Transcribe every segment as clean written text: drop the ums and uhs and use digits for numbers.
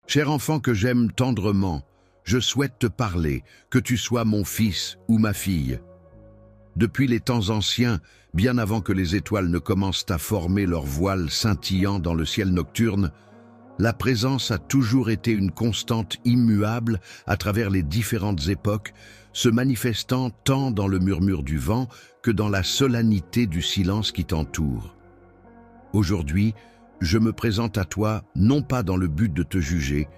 Cher enfant que j'aime tendrement, je souhaite te parler, que tu sois mon fils ou ma fille. Depuis les temps anciens, bien avant que les étoiles ne commencent à former leurs voiles scintillants dans le ciel nocturne, la présence a toujours été une constante immuable à travers les différentes époques, se manifestant tant dans le murmure du vent que dans la solennité du silence qui t'entoure. Aujourd'hui, je me présente à toi non pas dans le but de te juger,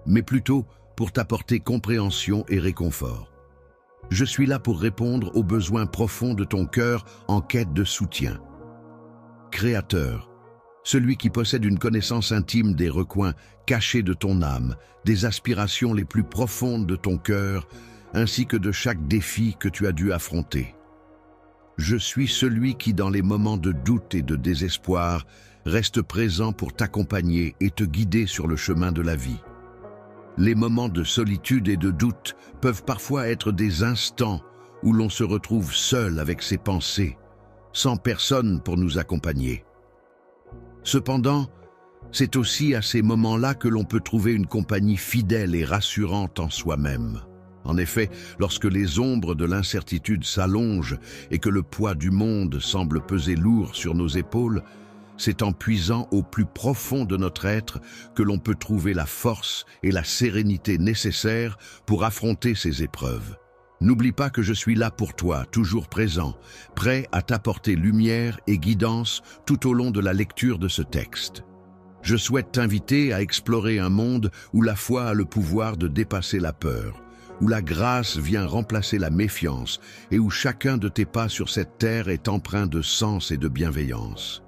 mais plutôt pour t'apporter compréhension et réconfort. Je suis là pour répondre aux besoins profonds de ton cœur en quête de soutien. Créateur, celui qui possède une connaissance intime des recoins cachés de ton âme, des aspirations les plus profondes de ton cœur, ainsi que de chaque défi que tu as dû affronter. Je suis celui qui, dans les moments de doute et de désespoir, reste présent pour t'accompagner et te guider sur le chemin de la vie. Les moments de solitude et de doute peuvent parfois être des instants où l'on se retrouve seul avec ses pensées, sans personne pour nous accompagner. Cependant, c'est aussi à ces moments-là que l'on peut trouver une compagnie fidèle et rassurante en soi-même. En effet, lorsque les ombres de l'incertitude s'allongent et que le poids du monde semble peser lourd sur nos épaules, c'est en puisant au plus profond de notre être que l'on peut trouver la force et la sérénité nécessaires pour affronter ces épreuves. N'oublie pas que je suis là pour toi, toujours présent, prêt à t'apporter lumière et guidance tout au long de la lecture de ce texte. Je souhaite t'inviter à explorer un monde où la foi a le pouvoir de dépasser la peur, où la grâce vient remplacer la méfiance et où chacun de tes pas sur cette terre est empreint de sens et de bienveillance.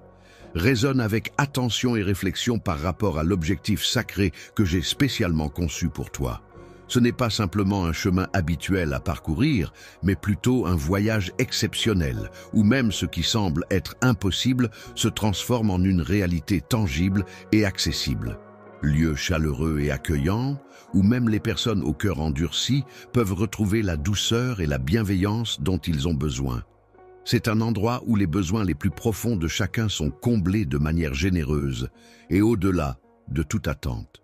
Raisonne avec attention et réflexion par rapport à l'objectif sacré que j'ai spécialement conçu pour toi. Ce n'est pas simplement un chemin habituel à parcourir, mais plutôt un voyage exceptionnel, où même ce qui semble être impossible se transforme en une réalité tangible et accessible. Lieu chaleureux et accueillant, où même les personnes au cœur endurci peuvent retrouver la douceur et la bienveillance dont ils ont besoin. C'est un endroit où les besoins les plus profonds de chacun sont comblés de manière généreuse et au-delà de toute attente.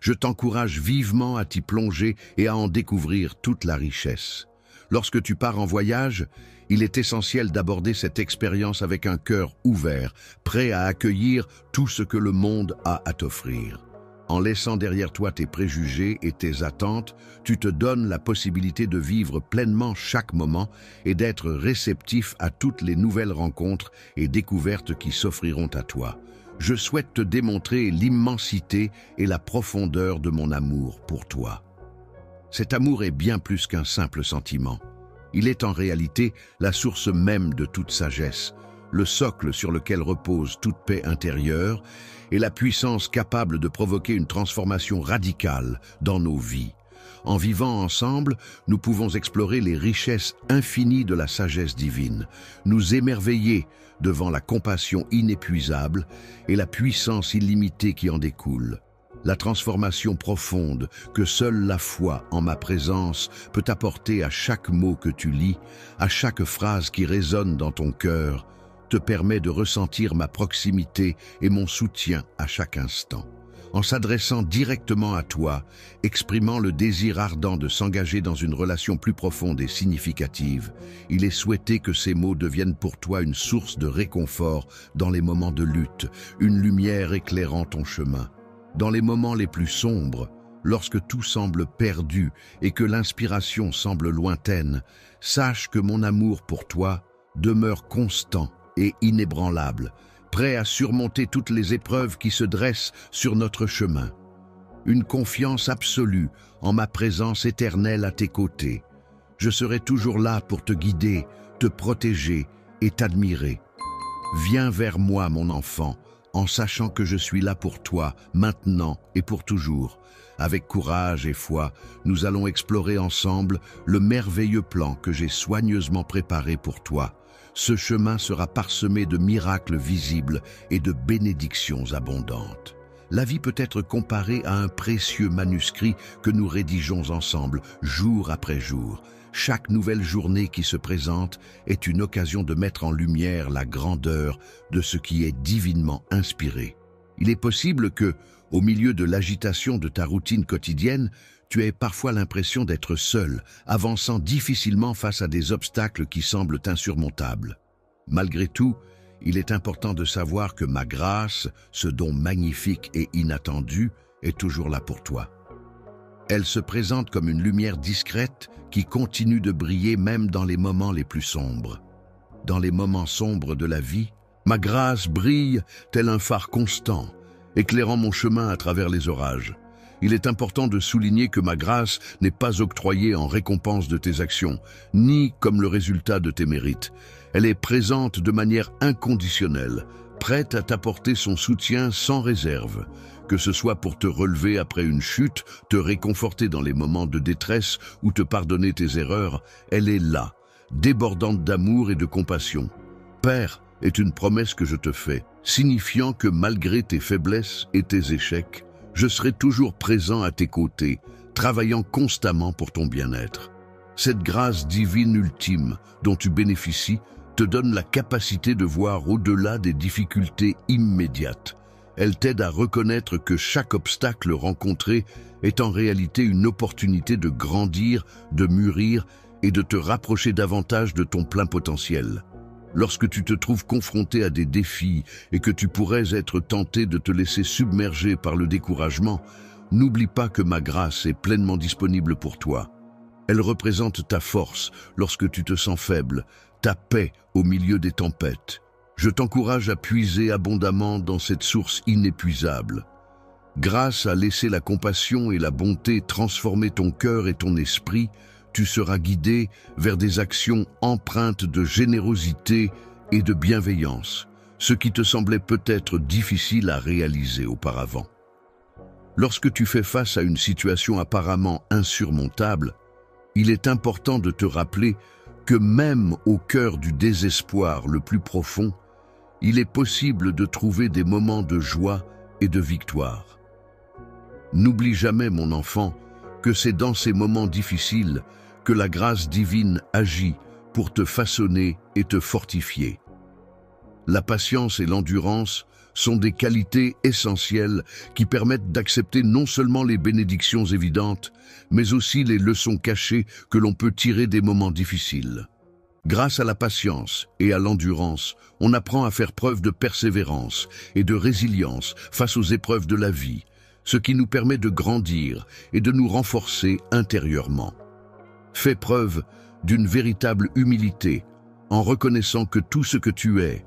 Je t'encourage vivement à t'y plonger et à en découvrir toute la richesse. Lorsque tu pars en voyage, il est essentiel d'aborder cette expérience avec un cœur ouvert, prêt à accueillir tout ce que le monde a à t'offrir. En laissant derrière toi tes préjugés et tes attentes, tu te donnes la possibilité de vivre pleinement chaque moment et d'être réceptif à toutes les nouvelles rencontres et découvertes qui s'offriront à toi. Je souhaite te démontrer l'immensité et la profondeur de mon amour pour toi. Cet amour est bien plus qu'un simple sentiment. Il est en réalité la source même de toute sagesse, le socle sur lequel repose toute paix intérieure et la puissance capable de provoquer une transformation radicale dans nos vies. En vivant ensemble, nous pouvons explorer les richesses infinies de la sagesse divine, nous émerveiller devant la compassion inépuisable et la puissance illimitée qui en découle. La transformation profonde que seule la foi en ma présence peut apporter à chaque mot que tu lis, à chaque phrase qui résonne dans ton cœur, te permet de ressentir ma proximité et mon soutien à chaque instant. En s'adressant directement à toi, exprimant le désir ardent de s'engager dans une relation plus profonde et significative, il est souhaité que ces mots deviennent pour toi une source de réconfort dans les moments de lutte, une lumière éclairant ton chemin. Dans les moments les plus sombres, lorsque tout semble perdu et que l'inspiration semble lointaine, sache que mon amour pour toi demeure constant et inébranlable, prêt à surmonter toutes les épreuves qui se dressent sur notre chemin. Une confiance absolue en ma présence éternelle à tes côtés. Je serai toujours là pour te guider, te protéger et t'admirer. Viens vers moi, mon enfant, en sachant que je suis là pour toi, maintenant et pour toujours. Avec courage et foi, nous allons explorer ensemble le merveilleux plan que j'ai soigneusement préparé pour toi. Ce chemin sera parsemé de miracles visibles et de bénédictions abondantes. La vie peut être comparée à un précieux manuscrit que nous rédigeons ensemble, jour après jour. Chaque nouvelle journée qui se présente est une occasion de mettre en lumière la grandeur de ce qui est divinement inspiré. Il est possible que, Au milieu de l'agitation de ta routine quotidienne, tu as parfois l'impression d'être seul, avançant difficilement face à des obstacles qui semblent insurmontables. Malgré tout, il est important de savoir que ma grâce, ce don magnifique et inattendu, est toujours là pour toi. Elle se présente comme une lumière discrète qui continue de briller même dans les moments les plus sombres. Dans les moments sombres de la vie, ma grâce brille tel un phare constant, éclairant mon chemin à travers les orages. Il est important de souligner que ma grâce n'est pas octroyée en récompense de tes actions, ni comme le résultat de tes mérites. Elle est présente de manière inconditionnelle, prête à t'apporter son soutien sans réserve. Que ce soit pour te relever après une chute, te réconforter dans les moments de détresse ou te pardonner tes erreurs, elle est là, débordante d'amour et de compassion. Père est une promesse que je te fais, signifiant que malgré tes faiblesses et tes échecs, je serai toujours présent à tes côtés, travaillant constamment pour ton bien-être. Cette grâce divine ultime dont tu bénéficies te donne la capacité de voir au-delà des difficultés immédiates. Elle t'aide à reconnaître que chaque obstacle rencontré est en réalité une opportunité de grandir, de mûrir et de te rapprocher davantage de ton plein potentiel. Lorsque tu te trouves confronté à des défis et que tu pourrais être tenté de te laisser submerger par le découragement, n'oublie pas que ma grâce est pleinement disponible pour toi. Elle représente ta force lorsque tu te sens faible, ta paix au milieu des tempêtes. Je t'encourage à puiser abondamment dans cette source inépuisable. Grâce à laisser la compassion et la bonté transformer ton cœur et ton esprit, tu seras guidé vers des actions empreintes de générosité et de bienveillance, ce qui te semblait peut-être difficile à réaliser auparavant. Lorsque tu fais face à une situation apparemment insurmontable, il est important de te rappeler que même au cœur du désespoir le plus profond, il est possible de trouver des moments de joie et de victoire. N'oublie jamais, mon enfant, que c'est dans ces moments difficiles que la grâce divine agit pour te façonner et te fortifier. La patience et l'endurance sont des qualités essentielles qui permettent d'accepter non seulement les bénédictions évidentes, mais aussi les leçons cachées que l'on peut tirer des moments difficiles. Grâce à la patience et à l'endurance, on apprend à faire preuve de persévérance et de résilience face aux épreuves de la vie, ce qui nous permet de grandir et de nous renforcer intérieurement. Fais preuve d'une véritable humilité en reconnaissant que tout ce que tu es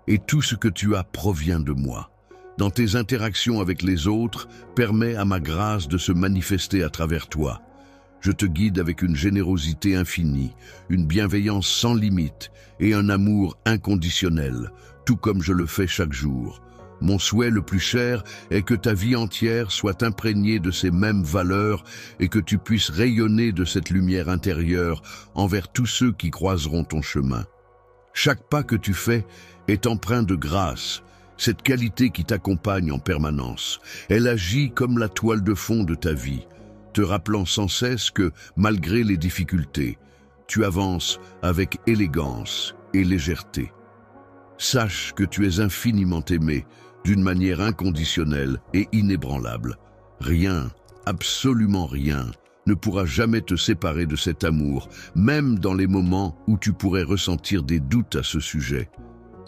et tout ce que tu as provient de moi. Dans tes interactions avec les autres, permets à ma grâce de se manifester à travers toi. Je te guide avec une générosité infinie, une bienveillance sans limite et un amour inconditionnel, tout comme je le fais chaque jour. Mon souhait le plus cher est que ta vie entière soit imprégnée de ces mêmes valeurs et que tu puisses rayonner de cette lumière intérieure envers tous ceux qui croiseront ton chemin. Chaque pas que tu fais est empreint de grâce, cette qualité qui t'accompagne en permanence. Elle agit comme la toile de fond de ta vie, te rappelant sans cesse que, malgré les difficultés, tu avances avec élégance et légèreté. Sache que tu es infiniment aimé, d'une manière inconditionnelle et inébranlable. Rien, absolument rien, ne pourra jamais te séparer de cet amour, même dans les moments où tu pourrais ressentir des doutes à ce sujet.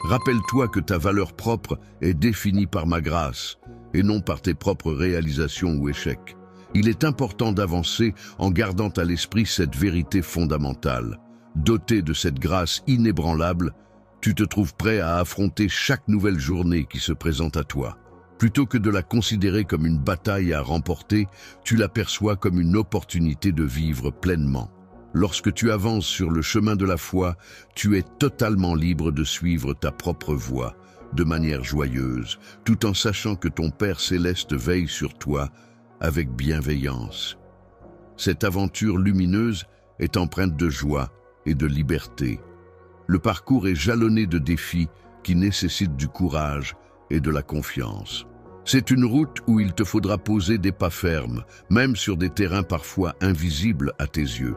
Rappelle-toi que ta valeur propre est définie par ma grâce, et non par tes propres réalisations ou échecs. Il est important d'avancer en gardant à l'esprit cette vérité fondamentale. Doté de cette grâce inébranlable, tu te trouves prêt à affronter chaque nouvelle journée qui se présente à toi. Plutôt que de la considérer comme une bataille à remporter, tu l'aperçois comme une opportunité de vivre pleinement. Lorsque tu avances sur le chemin de la foi, tu es totalement libre de suivre ta propre voie, de manière joyeuse, tout en sachant que ton Père céleste veille sur toi avec bienveillance. Cette aventure lumineuse est empreinte de joie et de liberté. Le parcours est jalonné de défis qui nécessitent du courage et de la confiance. C'est une route où il te faudra poser des pas fermes, même sur des terrains parfois invisibles à tes yeux.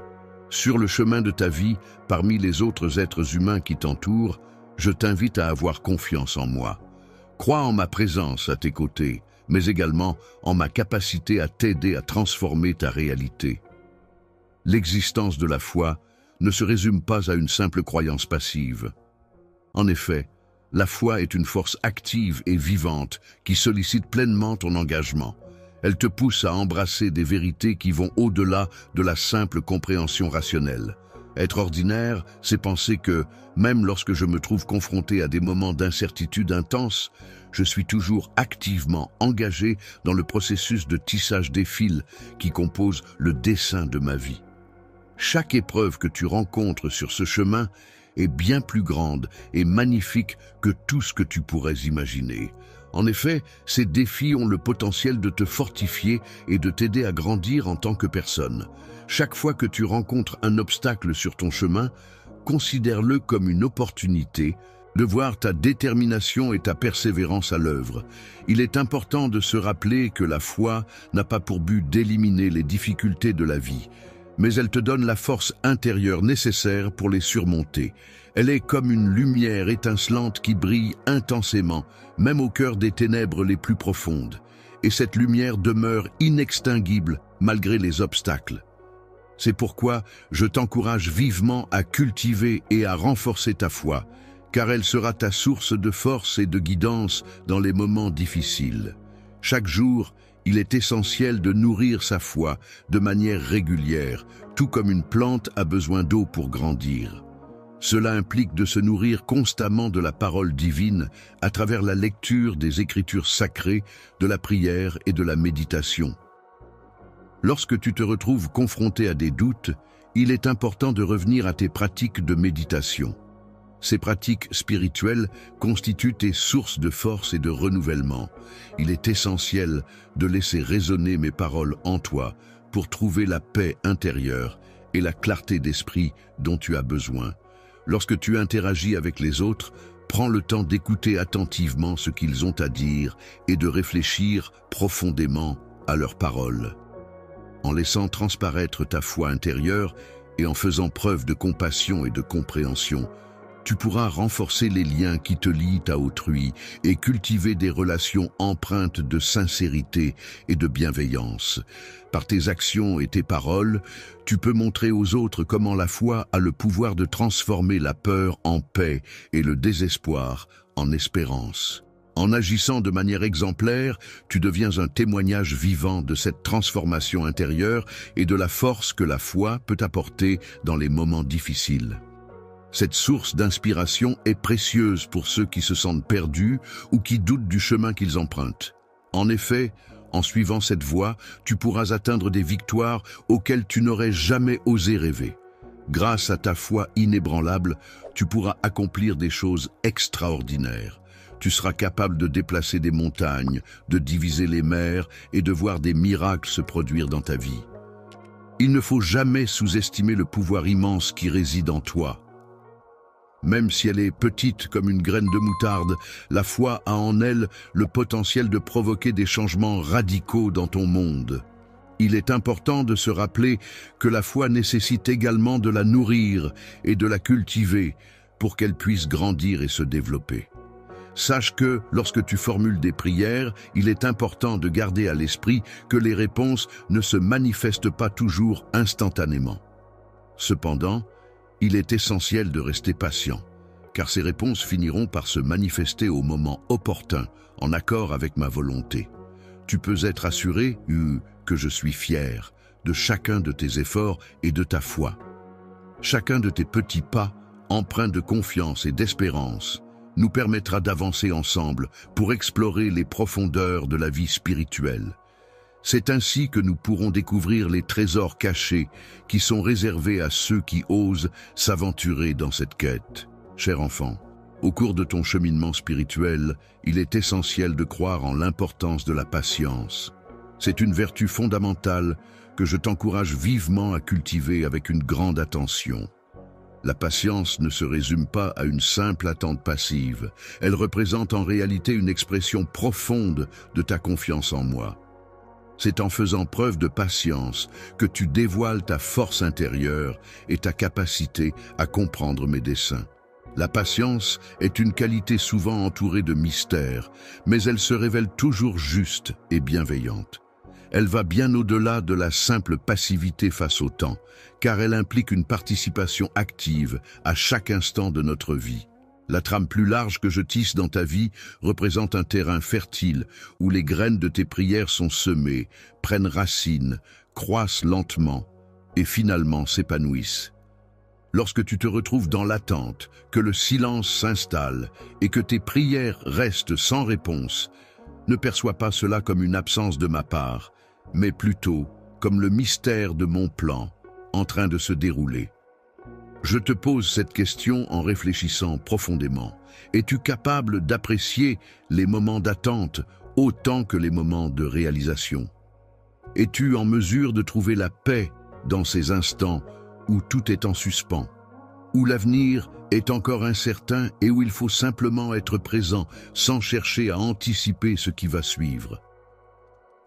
Sur le chemin de ta vie, parmi les autres êtres humains qui t'entourent, je t'invite à avoir confiance en moi. Crois en ma présence à tes côtés, mais également en ma capacité à t'aider à transformer ta réalité. L'existence de la foi ne se résume pas à une simple croyance passive. En effet, la foi est une force active et vivante qui sollicite pleinement ton engagement. Elle te pousse à embrasser des vérités qui vont au-delà de la simple compréhension rationnelle. Être ordinaire, c'est penser que, même lorsque je me trouve confronté à des moments d'incertitude intense, je suis toujours activement engagé dans le processus de tissage des fils qui composent le dessin de ma vie. Chaque épreuve que tu rencontres sur ce chemin est bien plus grande et magnifique que tout ce que tu pourrais imaginer. En effet, ces défis ont le potentiel de te fortifier et de t'aider à grandir en tant que personne. Chaque fois que tu rencontres un obstacle sur ton chemin, considère-le comme une opportunité de voir ta détermination et ta persévérance à l'œuvre. Il est important de se rappeler que la foi n'a pas pour but d'éliminer les difficultés de la vie, mais elle te donne la force intérieure nécessaire pour les surmonter. Elle est comme une lumière étincelante qui brille intensément, même au cœur des ténèbres les plus profondes. Et cette lumière demeure inextinguible malgré les obstacles. C'est pourquoi je t'encourage vivement à cultiver et à renforcer ta foi, car elle sera ta source de force et de guidance dans les moments difficiles. Chaque jour, il est essentiel de nourrir sa foi de manière régulière, tout comme une plante a besoin d'eau pour grandir. Cela implique de se nourrir constamment de la parole divine à travers la lecture des Écritures sacrées, de la prière et de la méditation. Lorsque tu te retrouves confronté à des doutes, il est important de revenir à tes pratiques de méditation. Ces pratiques spirituelles constituent tes sources de force et de renouvellement. Il est essentiel de laisser résonner mes paroles en toi pour trouver la paix intérieure et la clarté d'esprit dont tu as besoin. Lorsque tu interagis avec les autres, prends le temps d'écouter attentivement ce qu'ils ont à dire et de réfléchir profondément à leurs paroles. En laissant transparaître ta foi intérieure et en faisant preuve de compassion et de compréhension, tu pourras renforcer les liens qui te lient à autrui et cultiver des relations empreintes de sincérité et de bienveillance. Par tes actions et tes paroles, tu peux montrer aux autres comment la foi a le pouvoir de transformer la peur en paix et le désespoir en espérance. En agissant de manière exemplaire, tu deviens un témoignage vivant de cette transformation intérieure et de la force que la foi peut apporter dans les moments difficiles. Cette source d'inspiration est précieuse pour ceux qui se sentent perdus ou qui doutent du chemin qu'ils empruntent. En effet, en suivant cette voie, tu pourras atteindre des victoires auxquelles tu n'aurais jamais osé rêver. Grâce à ta foi inébranlable, tu pourras accomplir des choses extraordinaires. Tu seras capable de déplacer des montagnes, de diviser les mers et de voir des miracles se produire dans ta vie. Il ne faut jamais sous-estimer le pouvoir immense qui réside en toi. Même si elle est petite comme une graine de moutarde, la foi a en elle le potentiel de provoquer des changements radicaux dans ton monde. Il est important de se rappeler que la foi nécessite également de la nourrir et de la cultiver pour qu'elle puisse grandir et se développer. Sache que, lorsque tu formules des prières, il est important de garder à l'esprit que les réponses ne se manifestent pas toujours instantanément. Cependant, il est essentiel de rester patient, car ces réponses finiront par se manifester au moment opportun, en accord avec ma volonté. Tu peux être assuré que je suis fier de chacun de tes efforts et de ta foi. Chacun de tes petits pas, empreints de confiance et d'espérance, nous permettra d'avancer ensemble pour explorer les profondeurs de la vie spirituelle. C'est ainsi que nous pourrons découvrir les trésors cachés qui sont réservés à ceux qui osent s'aventurer dans cette quête. Cher enfant, au cours de ton cheminement spirituel, il est essentiel de croire en l'importance de la patience. C'est une vertu fondamentale que je t'encourage vivement à cultiver avec une grande attention. La patience ne se résume pas à une simple attente passive. Elle représente en réalité une expression profonde de ta confiance en moi. C'est en faisant preuve de patience que tu dévoiles ta force intérieure et ta capacité à comprendre mes desseins. La patience est une qualité souvent entourée de mystères, mais elle se révèle toujours juste et bienveillante. Elle va bien au-delà de la simple passivité face au temps, car elle implique une participation active à chaque instant de notre vie. La trame plus large que je tisse dans ta vie représente un terrain fertile où les graines de tes prières sont semées, prennent racine, croissent lentement et finalement s'épanouissent. Lorsque tu te retrouves dans l'attente, que le silence s'installe et que tes prières restent sans réponse, ne perçois pas cela comme une absence de ma part, mais plutôt comme le mystère de mon plan en train de se dérouler. Je te pose cette question en réfléchissant profondément. Es-tu capable d'apprécier les moments d'attente autant que les moments de réalisation? Es-tu en mesure de trouver la paix dans ces instants où tout est en suspens, où l'avenir est encore incertain et où il faut simplement être présent sans chercher à anticiper ce qui va suivre?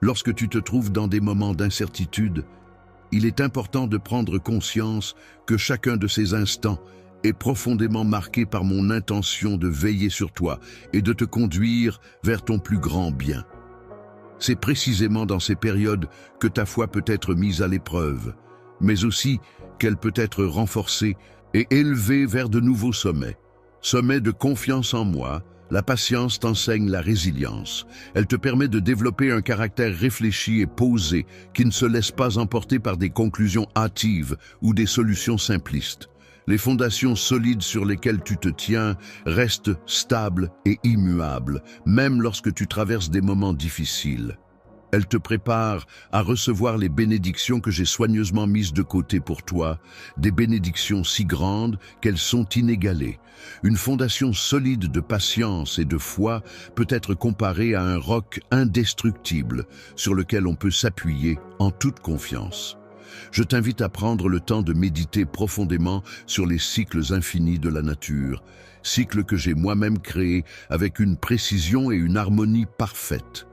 Lorsque tu te trouves dans des moments d'incertitude, il est important de prendre conscience que chacun de ces instants est profondément marqué par mon intention de veiller sur toi et de te conduire vers ton plus grand bien. C'est précisément dans ces périodes que ta foi peut être mise à l'épreuve, mais aussi qu'elle peut être renforcée et élevée vers de nouveaux sommets. Sommets de confiance en moi, la patience t'enseigne la résilience. Elle te permet de développer un caractère réfléchi et posé qui ne se laisse pas emporter par des conclusions hâtives ou des solutions simplistes. Les fondations solides sur lesquelles tu te tiens restent stables et immuables, même lorsque tu traverses des moments difficiles. Elle te prépare à recevoir les bénédictions que j'ai soigneusement mises de côté pour toi, des bénédictions si grandes qu'elles sont inégalées. Une fondation solide de patience et de foi peut être comparée à un roc indestructible sur lequel on peut s'appuyer en toute confiance. Je t'invite à prendre le temps de méditer profondément sur les cycles infinis de la nature, cycles que j'ai moi-même créés avec une précision et une harmonie parfaites.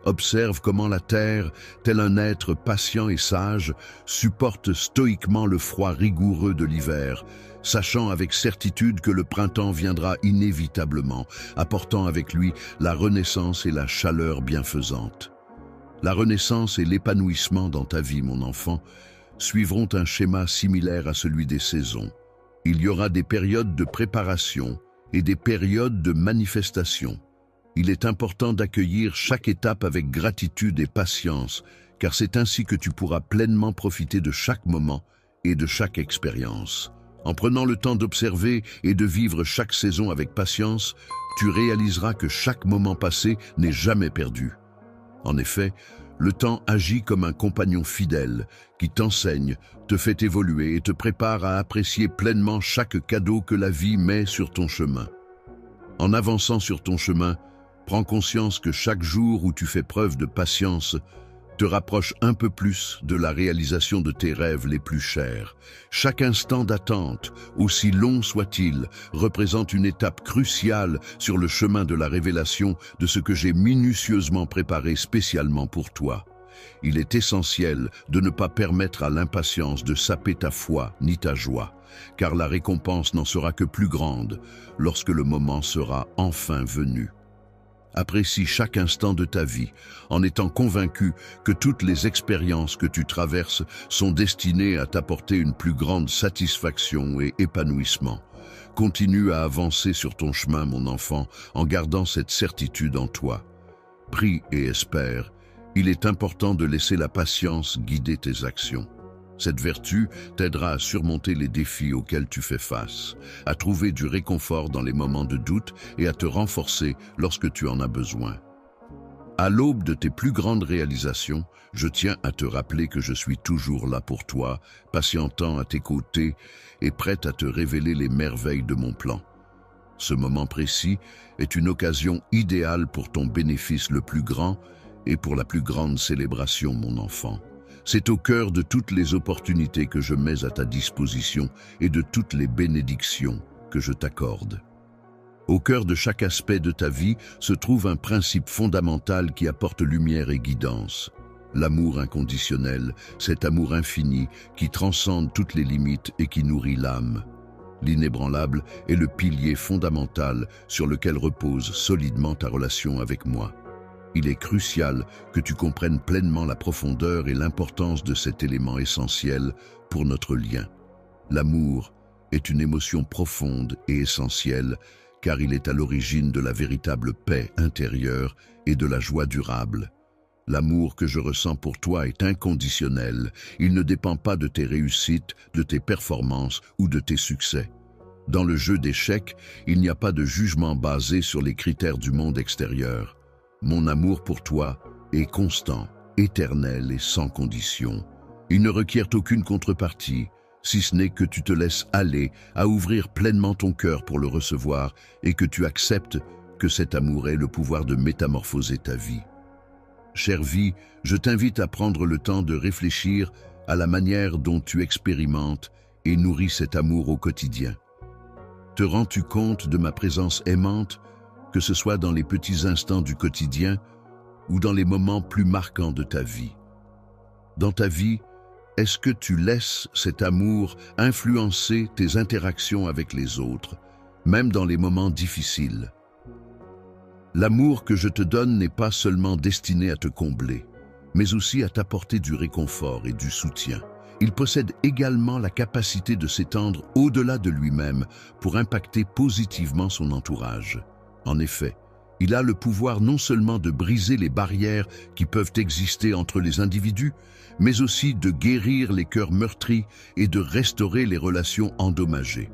Observe comment la terre, tel un être patient et sage, supporte stoïquement le froid rigoureux de l'hiver, sachant avec certitude que le printemps viendra inévitablement, apportant avec lui la renaissance et la chaleur bienfaisante. La renaissance et l'épanouissement dans ta vie, mon enfant, suivront un schéma similaire à celui des saisons. Il y aura des périodes de préparation et des périodes de manifestation. Il est important d'accueillir chaque étape avec gratitude et patience, car c'est ainsi que tu pourras pleinement profiter de chaque moment et de chaque expérience. En prenant le temps d'observer et de vivre chaque saison avec patience, tu réaliseras que chaque moment passé n'est jamais perdu. En effet, le temps agit comme un compagnon fidèle qui t'enseigne, te fait évoluer et te prépare à apprécier pleinement chaque cadeau que la vie met sur ton chemin. En avançant sur ton chemin, prends conscience que chaque jour où tu fais preuve de patience te rapproche un peu plus de la réalisation de tes rêves les plus chers. Chaque instant d'attente, aussi long soit-il, représente une étape cruciale sur le chemin de la révélation de ce que j'ai minutieusement préparé spécialement pour toi. Il est essentiel de ne pas permettre à l'impatience de saper ta foi ni ta joie, car la récompense n'en sera que plus grande lorsque le moment sera enfin venu. Apprécie chaque instant de ta vie en étant convaincu que toutes les expériences que tu traverses sont destinées à t'apporter une plus grande satisfaction et épanouissement. Continue à avancer sur ton chemin, mon enfant, en gardant cette certitude en toi. Prie et espère. Il est important de laisser la patience guider tes actions. Cette vertu t'aidera à surmonter les défis auxquels tu fais face, à trouver du réconfort dans les moments de doute et à te renforcer lorsque tu en as besoin. À l'aube de tes plus grandes réalisations, je tiens à te rappeler que je suis toujours là pour toi, patientant à tes côtés et prête à te révéler les merveilles de mon plan. Ce moment précis est une occasion idéale pour ton bénéfice le plus grand et pour la plus grande célébration, mon enfant. C'est au cœur de toutes les opportunités que je mets à ta disposition et de toutes les bénédictions que je t'accorde. Au cœur de chaque aspect de ta vie se trouve un principe fondamental qui apporte lumière et guidance. L'amour inconditionnel, cet amour infini qui transcende toutes les limites et qui nourrit l'âme. L'inébranlable est le pilier fondamental sur lequel repose solidement ta relation avec moi. Il est crucial que tu comprennes pleinement la profondeur et l'importance de cet élément essentiel pour notre lien. L'amour est une émotion profonde et essentielle car il est à l'origine de la véritable paix intérieure et de la joie durable. L'amour que je ressens pour toi est inconditionnel. Il ne dépend pas de tes réussites, de tes performances ou de tes succès. Dans le jeu d'échecs, il n'y a pas de jugement basé sur les critères du monde extérieur. Mon amour pour toi est constant, éternel et sans condition. Il ne requiert aucune contrepartie, si ce n'est que tu te laisses aller à ouvrir pleinement ton cœur pour le recevoir et que tu acceptes que cet amour ait le pouvoir de métamorphoser ta vie. Chère vie, je t'invite à prendre le temps de réfléchir à la manière dont tu expérimentes et nourris cet amour au quotidien. Te rends-tu compte de ma présence aimante, que ce soit dans les petits instants du quotidien ou dans les moments plus marquants de ta vie? Dans ta vie, est-ce que tu laisses cet amour influencer tes interactions avec les autres, même dans les moments difficiles? L'amour que je te donne n'est pas seulement destiné à te combler, mais aussi à t'apporter du réconfort et du soutien. Il possède également la capacité de s'étendre au-delà de lui-même pour impacter positivement son entourage. En effet, il a le pouvoir non seulement de briser les barrières qui peuvent exister entre les individus, mais aussi de guérir les cœurs meurtris et de restaurer les relations endommagées.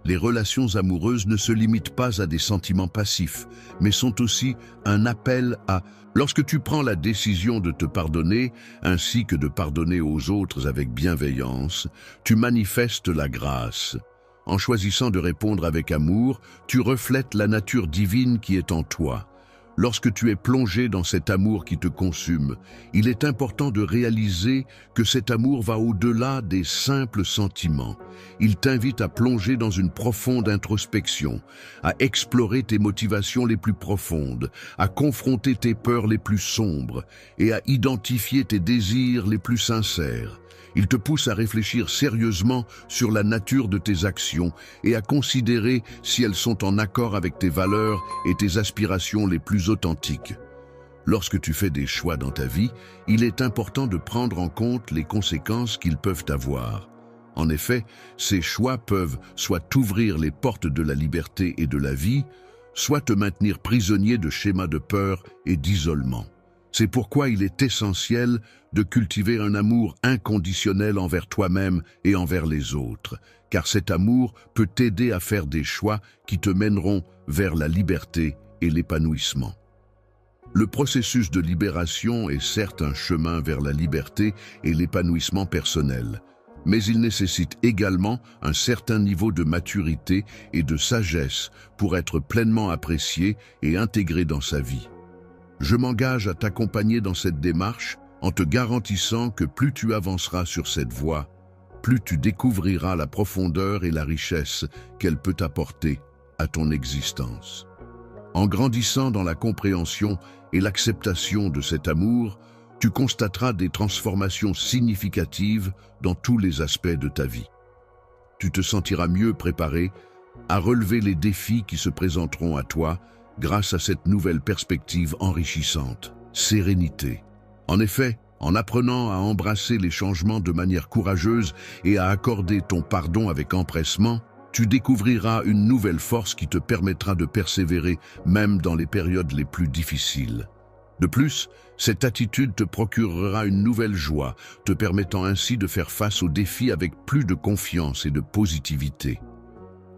Les relations amoureuses ne se limitent pas à des sentiments passifs, mais sont aussi un appel à... Lorsque tu prends la décision de te pardonner, ainsi que de pardonner aux autres avec bienveillance, tu manifestes la grâce. En choisissant de répondre avec amour, tu reflètes la nature divine qui est en toi. Lorsque tu es plongé dans cet amour qui te consume, il est important de réaliser que cet amour va au-delà des simples sentiments. Il t'invite à plonger dans une profonde introspection, à explorer tes motivations les plus profondes, à confronter tes peurs les plus sombres et à identifier tes désirs les plus sincères. Il te pousse à réfléchir sérieusement sur la nature de tes actions et à considérer si elles sont en accord avec tes valeurs et tes aspirations les plus authentiques. Lorsque tu fais des choix dans ta vie, il est important de prendre en compte les conséquences qu'ils peuvent avoir. En effet, ces choix peuvent soit t'ouvrir les portes de la liberté et de la vie, soit te maintenir prisonnier de schémas de peur et d'isolement. C'est pourquoi il est essentiel de cultiver un amour inconditionnel envers toi-même et envers les autres, car cet amour peut t'aider à faire des choix qui te mèneront vers la liberté et l'épanouissement. Le processus de libération est certes un chemin vers la liberté et l'épanouissement personnel, mais il nécessite également un certain niveau de maturité et de sagesse pour être pleinement apprécié et intégré dans sa vie. Je m'engage à t'accompagner dans cette démarche en te garantissant que plus tu avanceras sur cette voie, plus tu découvriras la profondeur et la richesse qu'elle peut apporter à ton existence. En grandissant dans la compréhension et l'acceptation de cet amour, tu constateras des transformations significatives dans tous les aspects de ta vie. Tu te sentiras mieux préparé à relever les défis qui se présenteront à toi grâce à cette nouvelle perspective enrichissante, sérénité. En effet, en apprenant à embrasser les changements de manière courageuse et à accorder ton pardon avec empressement, tu découvriras une nouvelle force qui te permettra de persévérer même dans les périodes les plus difficiles. De plus, cette attitude te procurera une nouvelle joie, te permettant ainsi de faire face aux défis avec plus de confiance et de positivité.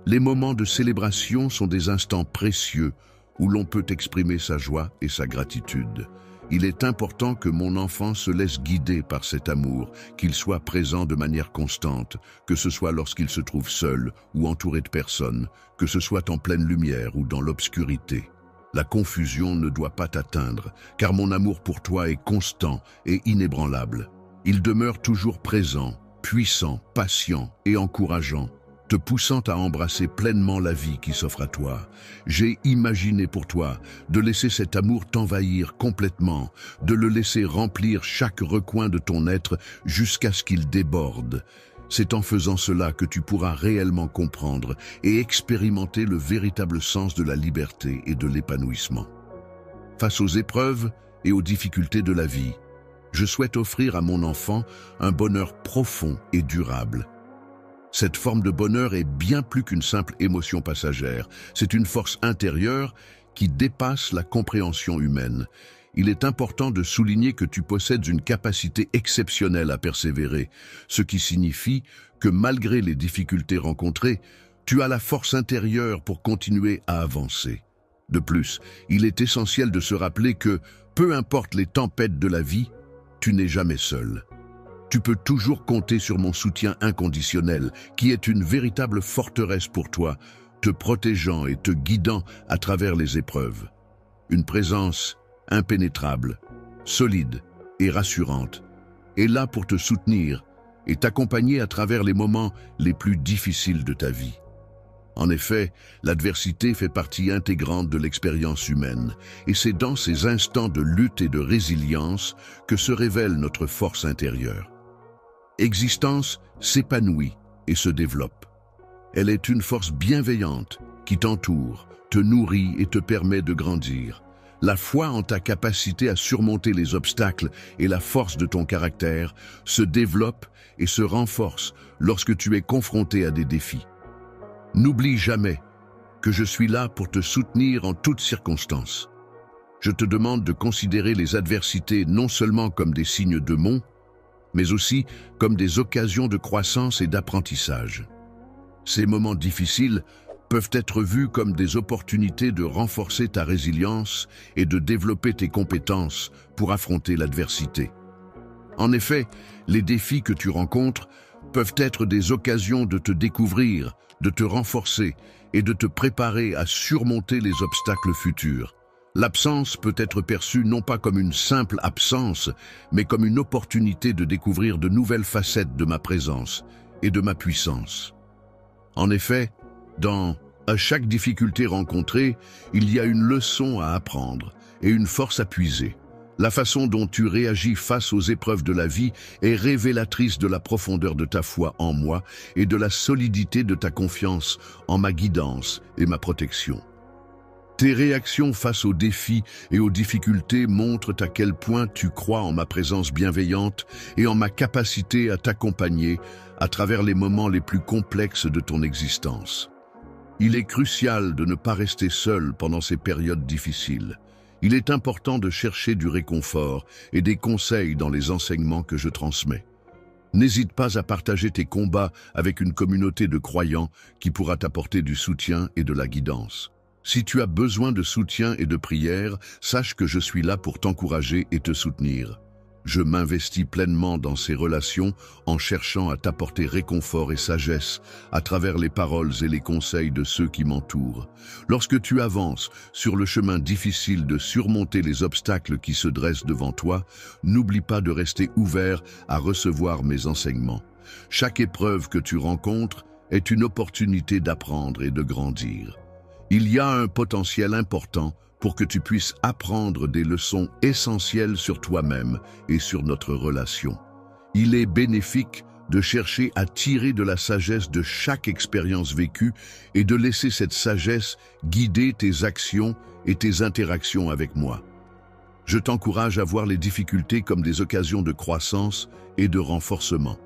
Les moments de célébration sont des instants précieux où l'on peut exprimer sa joie et sa gratitude. Il est important que mon enfant se laisse guider par cet amour, qu'il soit présent de manière constante, que ce soit lorsqu'il se trouve seul ou entouré de personnes, que ce soit en pleine lumière ou dans l'obscurité. La confusion ne doit pas t'atteindre, car mon amour pour toi est constant et inébranlable. Il demeure toujours présent, puissant, patient et encourageant, te poussant à embrasser pleinement la vie qui s'offre à toi. J'ai imaginé pour toi de laisser cet amour t'envahir complètement, de le laisser remplir chaque recoin de ton être jusqu'à ce qu'il déborde. C'est en faisant cela que tu pourras réellement comprendre et expérimenter le véritable sens de la liberté et de l'épanouissement. Face aux épreuves et aux difficultés de la vie, je souhaite offrir à mon enfant un bonheur profond et durable. Cette forme de bonheur est bien plus qu'une simple émotion passagère. C'est une force intérieure qui dépasse la compréhension humaine. Il est important de souligner que tu possèdes une capacité exceptionnelle à persévérer, ce qui signifie que malgré les difficultés rencontrées, tu as la force intérieure pour continuer à avancer. De plus, il est essentiel de se rappeler que, peu importe les tempêtes de la vie, tu n'es jamais seul. Tu peux toujours compter sur mon soutien inconditionnel, qui est une véritable forteresse pour toi, te protégeant et te guidant à travers les épreuves. Une présence impénétrable, solide et rassurante, est là pour te soutenir et t'accompagner à travers les moments les plus difficiles de ta vie. En effet, l'adversité fait partie intégrante de l'expérience humaine, et c'est dans ces instants de lutte et de résilience que se révèle notre force intérieure. Existence s'épanouit et se développe. Elle est une force bienveillante qui t'entoure, te nourrit et te permet de grandir. La foi en ta capacité à surmonter les obstacles et la force de ton caractère se développe et se renforce lorsque tu es confronté à des défis. N'oublie jamais que je suis là pour te soutenir en toutes circonstances. Je te demande de considérer les adversités non seulement comme des signes de mon, mais aussi comme des occasions de croissance et d'apprentissage. Ces moments difficiles peuvent être vus comme des opportunités de renforcer ta résilience et de développer tes compétences pour affronter l'adversité. En effet, les défis que tu rencontres peuvent être des occasions de te découvrir, de te renforcer et de te préparer à surmonter les obstacles futurs. L'absence peut être perçue non pas comme une simple absence, mais comme une opportunité de découvrir de nouvelles facettes de ma présence et de ma puissance. En effet, à chaque difficulté rencontrée, il y a une leçon à apprendre et une force à puiser. La façon dont tu réagis face aux épreuves de la vie est révélatrice de la profondeur de ta foi en moi et de la solidité de ta confiance en ma guidance et ma protection. Tes réactions face aux défis et aux difficultés montrent à quel point tu crois en ma présence bienveillante et en ma capacité à t'accompagner à travers les moments les plus complexes de ton existence. Il est crucial de ne pas rester seul pendant ces périodes difficiles. Il est important de chercher du réconfort et des conseils dans les enseignements que je transmets. N'hésite pas à partager tes combats avec une communauté de croyants qui pourra t'apporter du soutien et de la guidance. Si tu as besoin de soutien et de prière, sache que je suis là pour t'encourager et te soutenir. Je m'investis pleinement dans ces relations en cherchant à t'apporter réconfort et sagesse à travers les paroles et les conseils de ceux qui m'entourent. Lorsque tu avances sur le chemin difficile de surmonter les obstacles qui se dressent devant toi, n'oublie pas de rester ouvert à recevoir mes enseignements. Chaque épreuve que tu rencontres est une opportunité d'apprendre et de grandir. Il y a un potentiel important pour que tu puisses apprendre des leçons essentielles sur toi-même et sur notre relation. Il est bénéfique de chercher à tirer de la sagesse de chaque expérience vécue et de laisser cette sagesse guider tes actions et tes interactions avec moi. Je t'encourage à voir les difficultés comme des occasions de croissance et de renforcement.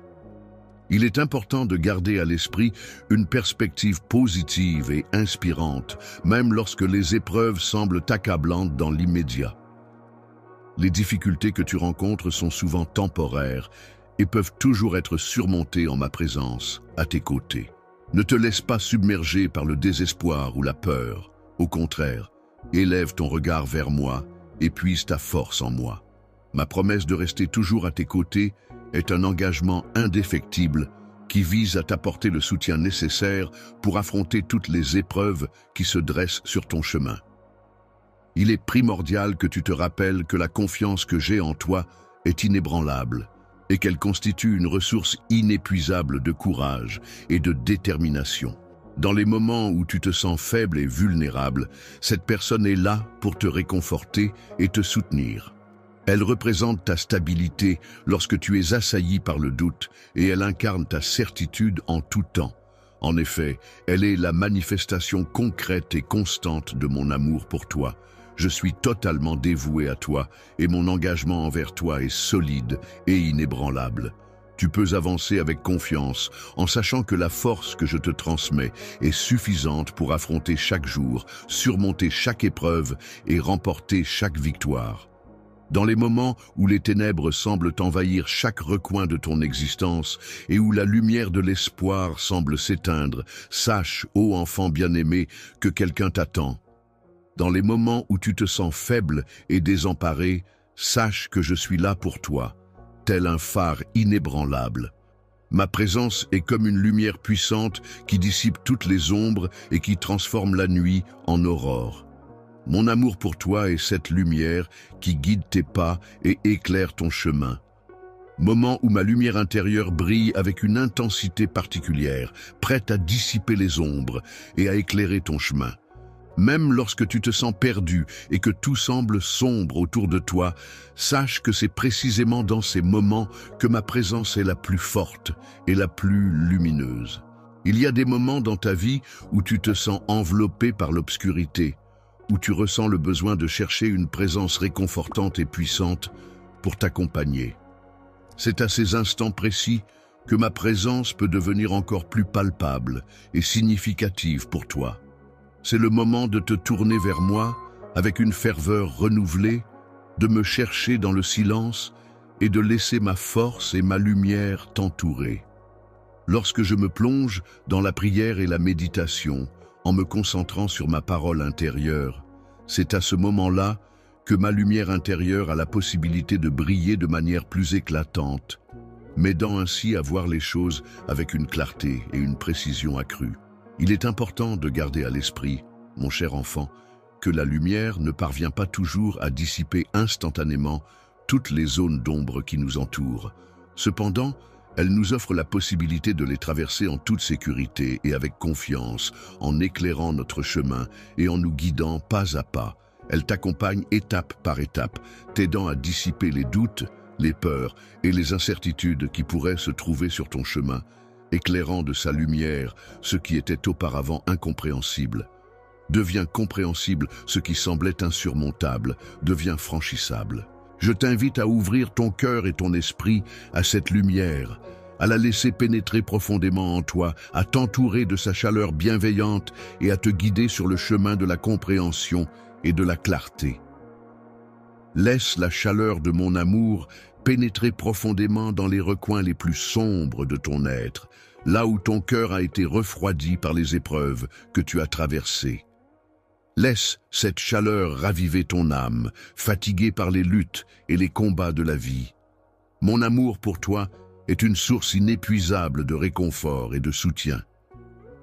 Il est important de garder à l'esprit une perspective positive et inspirante, même lorsque les épreuves semblent accablantes dans l'immédiat. Les difficultés que tu rencontres sont souvent temporaires et peuvent toujours être surmontées en ma présence, à tes côtés. Ne te laisse pas submerger par le désespoir ou la peur. Au contraire, élève ton regard vers moi et puise ta force en moi. Ma promesse de rester toujours à tes côtés est un engagement indéfectible qui vise à t'apporter le soutien nécessaire pour affronter toutes les épreuves qui se dressent sur ton chemin. Il est primordial que tu te rappelles que la confiance que j'ai en toi est inébranlable et qu'elle constitue une ressource inépuisable de courage et de détermination. Dans les moments où tu te sens faible et vulnérable, cette personne est là pour te réconforter et te soutenir. Elle représente ta stabilité lorsque tu es assailli par le doute et elle incarne ta certitude en tout temps. En effet, elle est la manifestation concrète et constante de mon amour pour toi. Je suis totalement dévoué à toi et mon engagement envers toi est solide et inébranlable. Tu peux avancer avec confiance en sachant que la force que je te transmets est suffisante pour affronter chaque jour, surmonter chaque épreuve et remporter chaque victoire. Dans les moments où les ténèbres semblent envahir chaque recoin de ton existence et où la lumière de l'espoir semble s'éteindre, sache, ô enfant bien-aimé, que quelqu'un t'attend. Dans les moments où tu te sens faible et désemparé, sache que je suis là pour toi, tel un phare inébranlable. Ma présence est comme une lumière puissante qui dissipe toutes les ombres et qui transforme la nuit en aurore. Mon amour pour toi est cette lumière qui guide tes pas et éclaire ton chemin. Moment où ma lumière intérieure brille avec une intensité particulière, prête à dissiper les ombres et à éclairer ton chemin. Même lorsque tu te sens perdu et que tout semble sombre autour de toi, sache que c'est précisément dans ces moments que ma présence est la plus forte et la plus lumineuse. Il y a des moments dans ta vie où tu te sens enveloppé par l'obscurité, où tu ressens le besoin de chercher une présence réconfortante et puissante pour t'accompagner. C'est à ces instants précis que ma présence peut devenir encore plus palpable et significative pour toi. C'est le moment de te tourner vers moi avec une ferveur renouvelée, de me chercher dans le silence et de laisser ma force et ma lumière t'entourer. Lorsque je me plonge dans la prière et la méditation, en me concentrant sur ma parole intérieure, c'est à ce moment-là que ma lumière intérieure a la possibilité de briller de manière plus éclatante, m'aidant ainsi à voir les choses avec une clarté et une précision accrue. Il est important de garder à l'esprit, mon cher enfant, que la lumière ne parvient pas toujours à dissiper instantanément toutes les zones d'ombre qui nous entourent. Cependant, elle nous offre la possibilité de les traverser en toute sécurité et avec confiance, en éclairant notre chemin et en nous guidant pas à pas. Elle t'accompagne étape par étape, t'aidant à dissiper les doutes, les peurs et les incertitudes qui pourraient se trouver sur ton chemin, éclairant de sa lumière ce qui était auparavant incompréhensible. Devient compréhensible ce qui semblait insurmontable, devient franchissable. Je t'invite à ouvrir ton cœur et ton esprit à cette lumière, à la laisser pénétrer profondément en toi, à t'entourer de sa chaleur bienveillante et à te guider sur le chemin de la compréhension et de la clarté. Laisse la chaleur de mon amour pénétrer profondément dans les recoins les plus sombres de ton être, là où ton cœur a été refroidi par les épreuves que tu as traversées. Laisse cette chaleur raviver ton âme, fatiguée par les luttes et les combats de la vie. Mon amour pour toi est une source inépuisable de réconfort et de soutien.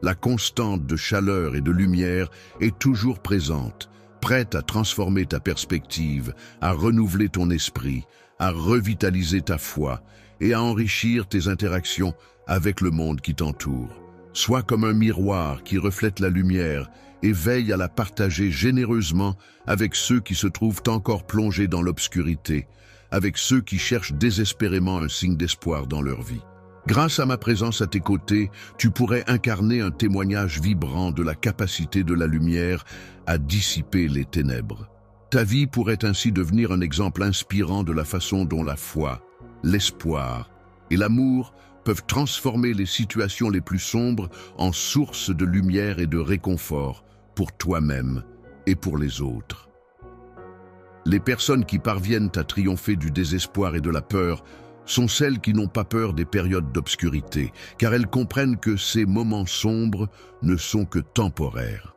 La constante de chaleur et de lumière est toujours présente, prête à transformer ta perspective, à renouveler ton esprit, à revitaliser ta foi et à enrichir tes interactions avec le monde qui t'entoure. Sois comme un miroir qui reflète la lumière et veille à la partager généreusement avec ceux qui se trouvent encore plongés dans l'obscurité, avec ceux qui cherchent désespérément un signe d'espoir dans leur vie. Grâce à ma présence à tes côtés, tu pourrais incarner un témoignage vibrant de la capacité de la lumière à dissiper les ténèbres. Ta vie pourrait ainsi devenir un exemple inspirant de la façon dont la foi, l'espoir et l'amour peuvent transformer les situations les plus sombres en source de lumière et de réconfort pour toi-même et pour les autres. Les personnes qui parviennent à triompher du désespoir et de la peur sont celles qui n'ont pas peur des périodes d'obscurité, car elles comprennent que ces moments sombres ne sont que temporaires.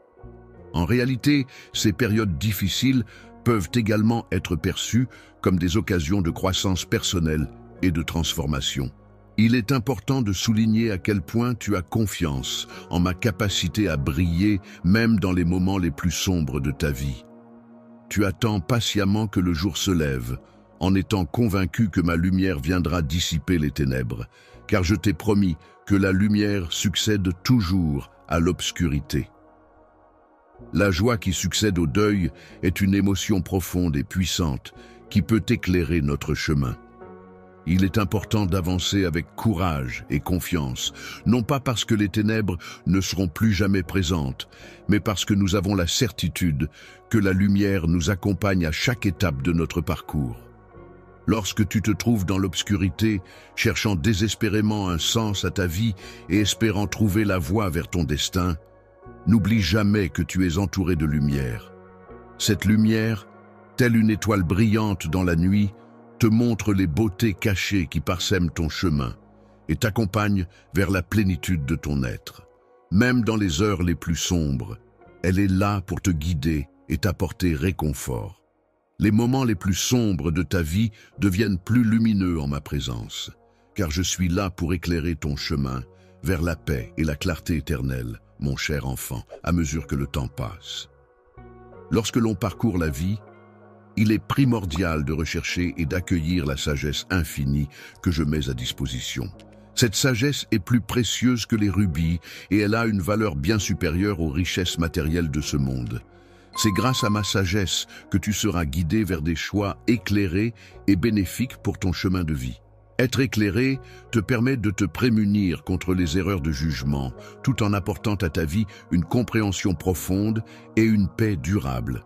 En réalité, ces périodes difficiles peuvent également être perçues comme des occasions de croissance personnelle et de transformation. Il est important de souligner à quel point tu as confiance en ma capacité à briller même dans les moments les plus sombres de ta vie. Tu attends patiemment que le jour se lève, en étant convaincu que ma lumière viendra dissiper les ténèbres, car je t'ai promis que la lumière succède toujours à l'obscurité. La joie qui succède au deuil est une émotion profonde et puissante qui peut éclairer notre chemin. Il est important d'avancer avec courage et confiance, non pas parce que les ténèbres ne seront plus jamais présentes, mais parce que nous avons la certitude que la lumière nous accompagne à chaque étape de notre parcours. Lorsque tu te trouves dans l'obscurité, cherchant désespérément un sens à ta vie et espérant trouver la voie vers ton destin, n'oublie jamais que tu es entouré de lumière. Cette lumière, telle une étoile brillante dans la nuit, te montre les beautés cachées qui parsèment ton chemin et t'accompagne vers la plénitude de ton être. Même dans les heures les plus sombres, elle est là pour te guider et t'apporter réconfort. Les moments les plus sombres de ta vie deviennent plus lumineux en ma présence, car je suis là pour éclairer ton chemin vers la paix et la clarté éternelle, mon cher enfant, à mesure que le temps passe. Lorsque l'on parcourt la vie, il est primordial de rechercher et d'accueillir la sagesse infinie que je mets à disposition. Cette sagesse est plus précieuse que les rubis et elle a une valeur bien supérieure aux richesses matérielles de ce monde. C'est grâce à ma sagesse que tu seras guidé vers des choix éclairés et bénéfiques pour ton chemin de vie. Être éclairé te permet de te prémunir contre les erreurs de jugement, tout en apportant à ta vie une compréhension profonde et une paix durable.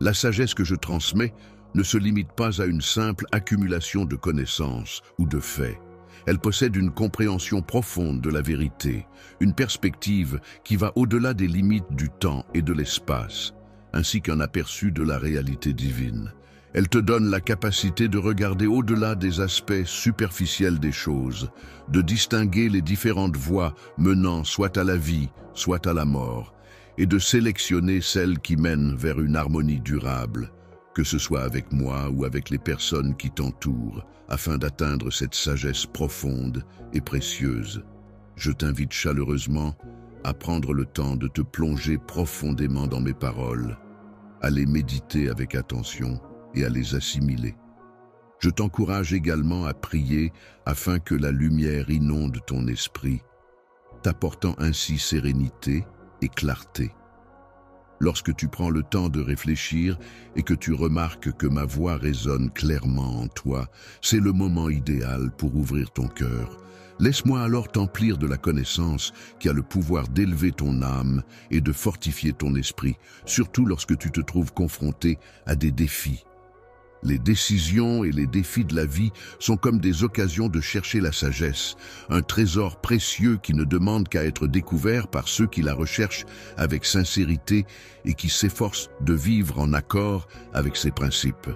La sagesse que je transmets ne se limite pas à une simple accumulation de connaissances ou de faits. Elle possède une compréhension profonde de la vérité, une perspective qui va au-delà des limites du temps et de l'espace, ainsi qu'un aperçu de la réalité divine. Elle te donne la capacité de regarder au-delà des aspects superficiels des choses, de distinguer les différentes voies menant soit à la vie, soit à la mort, et de sélectionner celles qui mènent vers une harmonie durable, que ce soit avec moi ou avec les personnes qui t'entourent, afin d'atteindre cette sagesse profonde et précieuse. Je t'invite chaleureusement à prendre le temps de te plonger profondément dans mes paroles, à les méditer avec attention et à les assimiler. Je t'encourage également à prier afin que la lumière inonde ton esprit, t'apportant ainsi sérénité et clarté. Lorsque tu prends le temps de réfléchir et que tu remarques que ma voix résonne clairement en toi, c'est le moment idéal pour ouvrir ton cœur. Laisse-moi alors t'emplir de la connaissance qui a le pouvoir d'élever ton âme et de fortifier ton esprit, surtout lorsque tu te trouves confronté à des défis. Les décisions et les défis de la vie sont comme des occasions de chercher la sagesse, un trésor précieux qui ne demande qu'à être découvert par ceux qui la recherchent avec sincérité et qui s'efforcent de vivre en accord avec ses principes.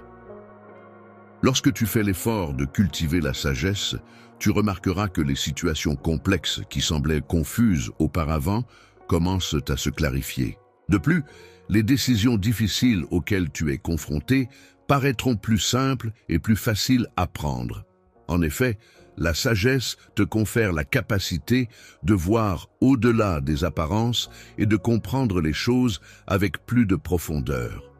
Lorsque tu fais l'effort de cultiver la sagesse, tu remarqueras que les situations complexes qui semblaient confuses auparavant commencent à se clarifier. De plus, les décisions difficiles auxquelles tu es confronté paraîtront plus simples et plus faciles à prendre. En effet, la sagesse te confère la capacité de voir au-delà des apparences et de comprendre les choses avec plus de profondeur.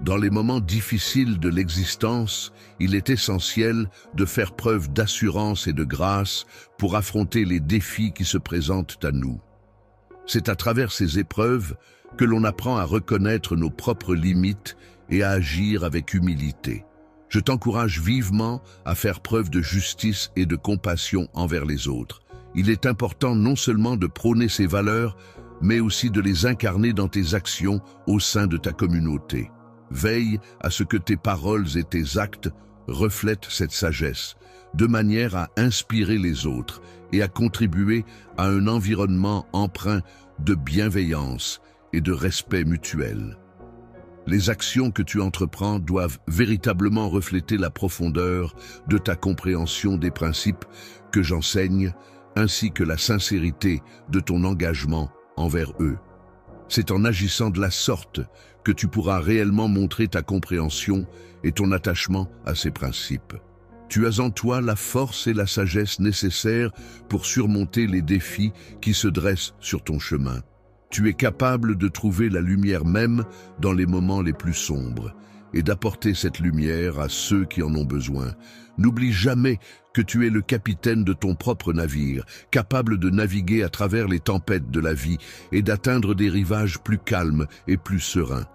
Dans les moments difficiles de l'existence, il est essentiel de faire preuve d'assurance et de grâce pour affronter les défis qui se présentent à nous. C'est à travers ces épreuves que l'on apprend à reconnaître nos propres limites et à agir avec humilité. Je t'encourage vivement à faire preuve de justice et de compassion envers les autres. Il est important non seulement de prôner ces valeurs, mais aussi de les incarner dans tes actions au sein de ta communauté. Veille à ce que tes paroles et tes actes reflètent cette sagesse, de manière à inspirer les autres et à contribuer à un environnement empreint de bienveillance et de respect mutuel. Les actions que tu entreprends doivent véritablement refléter la profondeur de ta compréhension des principes que j'enseigne, ainsi que la sincérité de ton engagement envers eux. C'est en agissant de la sorte que tu pourras réellement montrer ta compréhension et ton attachement à ces principes. Tu as en toi la force et la sagesse nécessaires pour surmonter les défis qui se dressent sur ton chemin. Tu es capable de trouver la lumière même dans les moments les plus sombres et d'apporter cette lumière à ceux qui en ont besoin. N'oublie jamais que tu es le capitaine de ton propre navire, capable de naviguer à travers les tempêtes de la vie et d'atteindre des rivages plus calmes et plus sereins.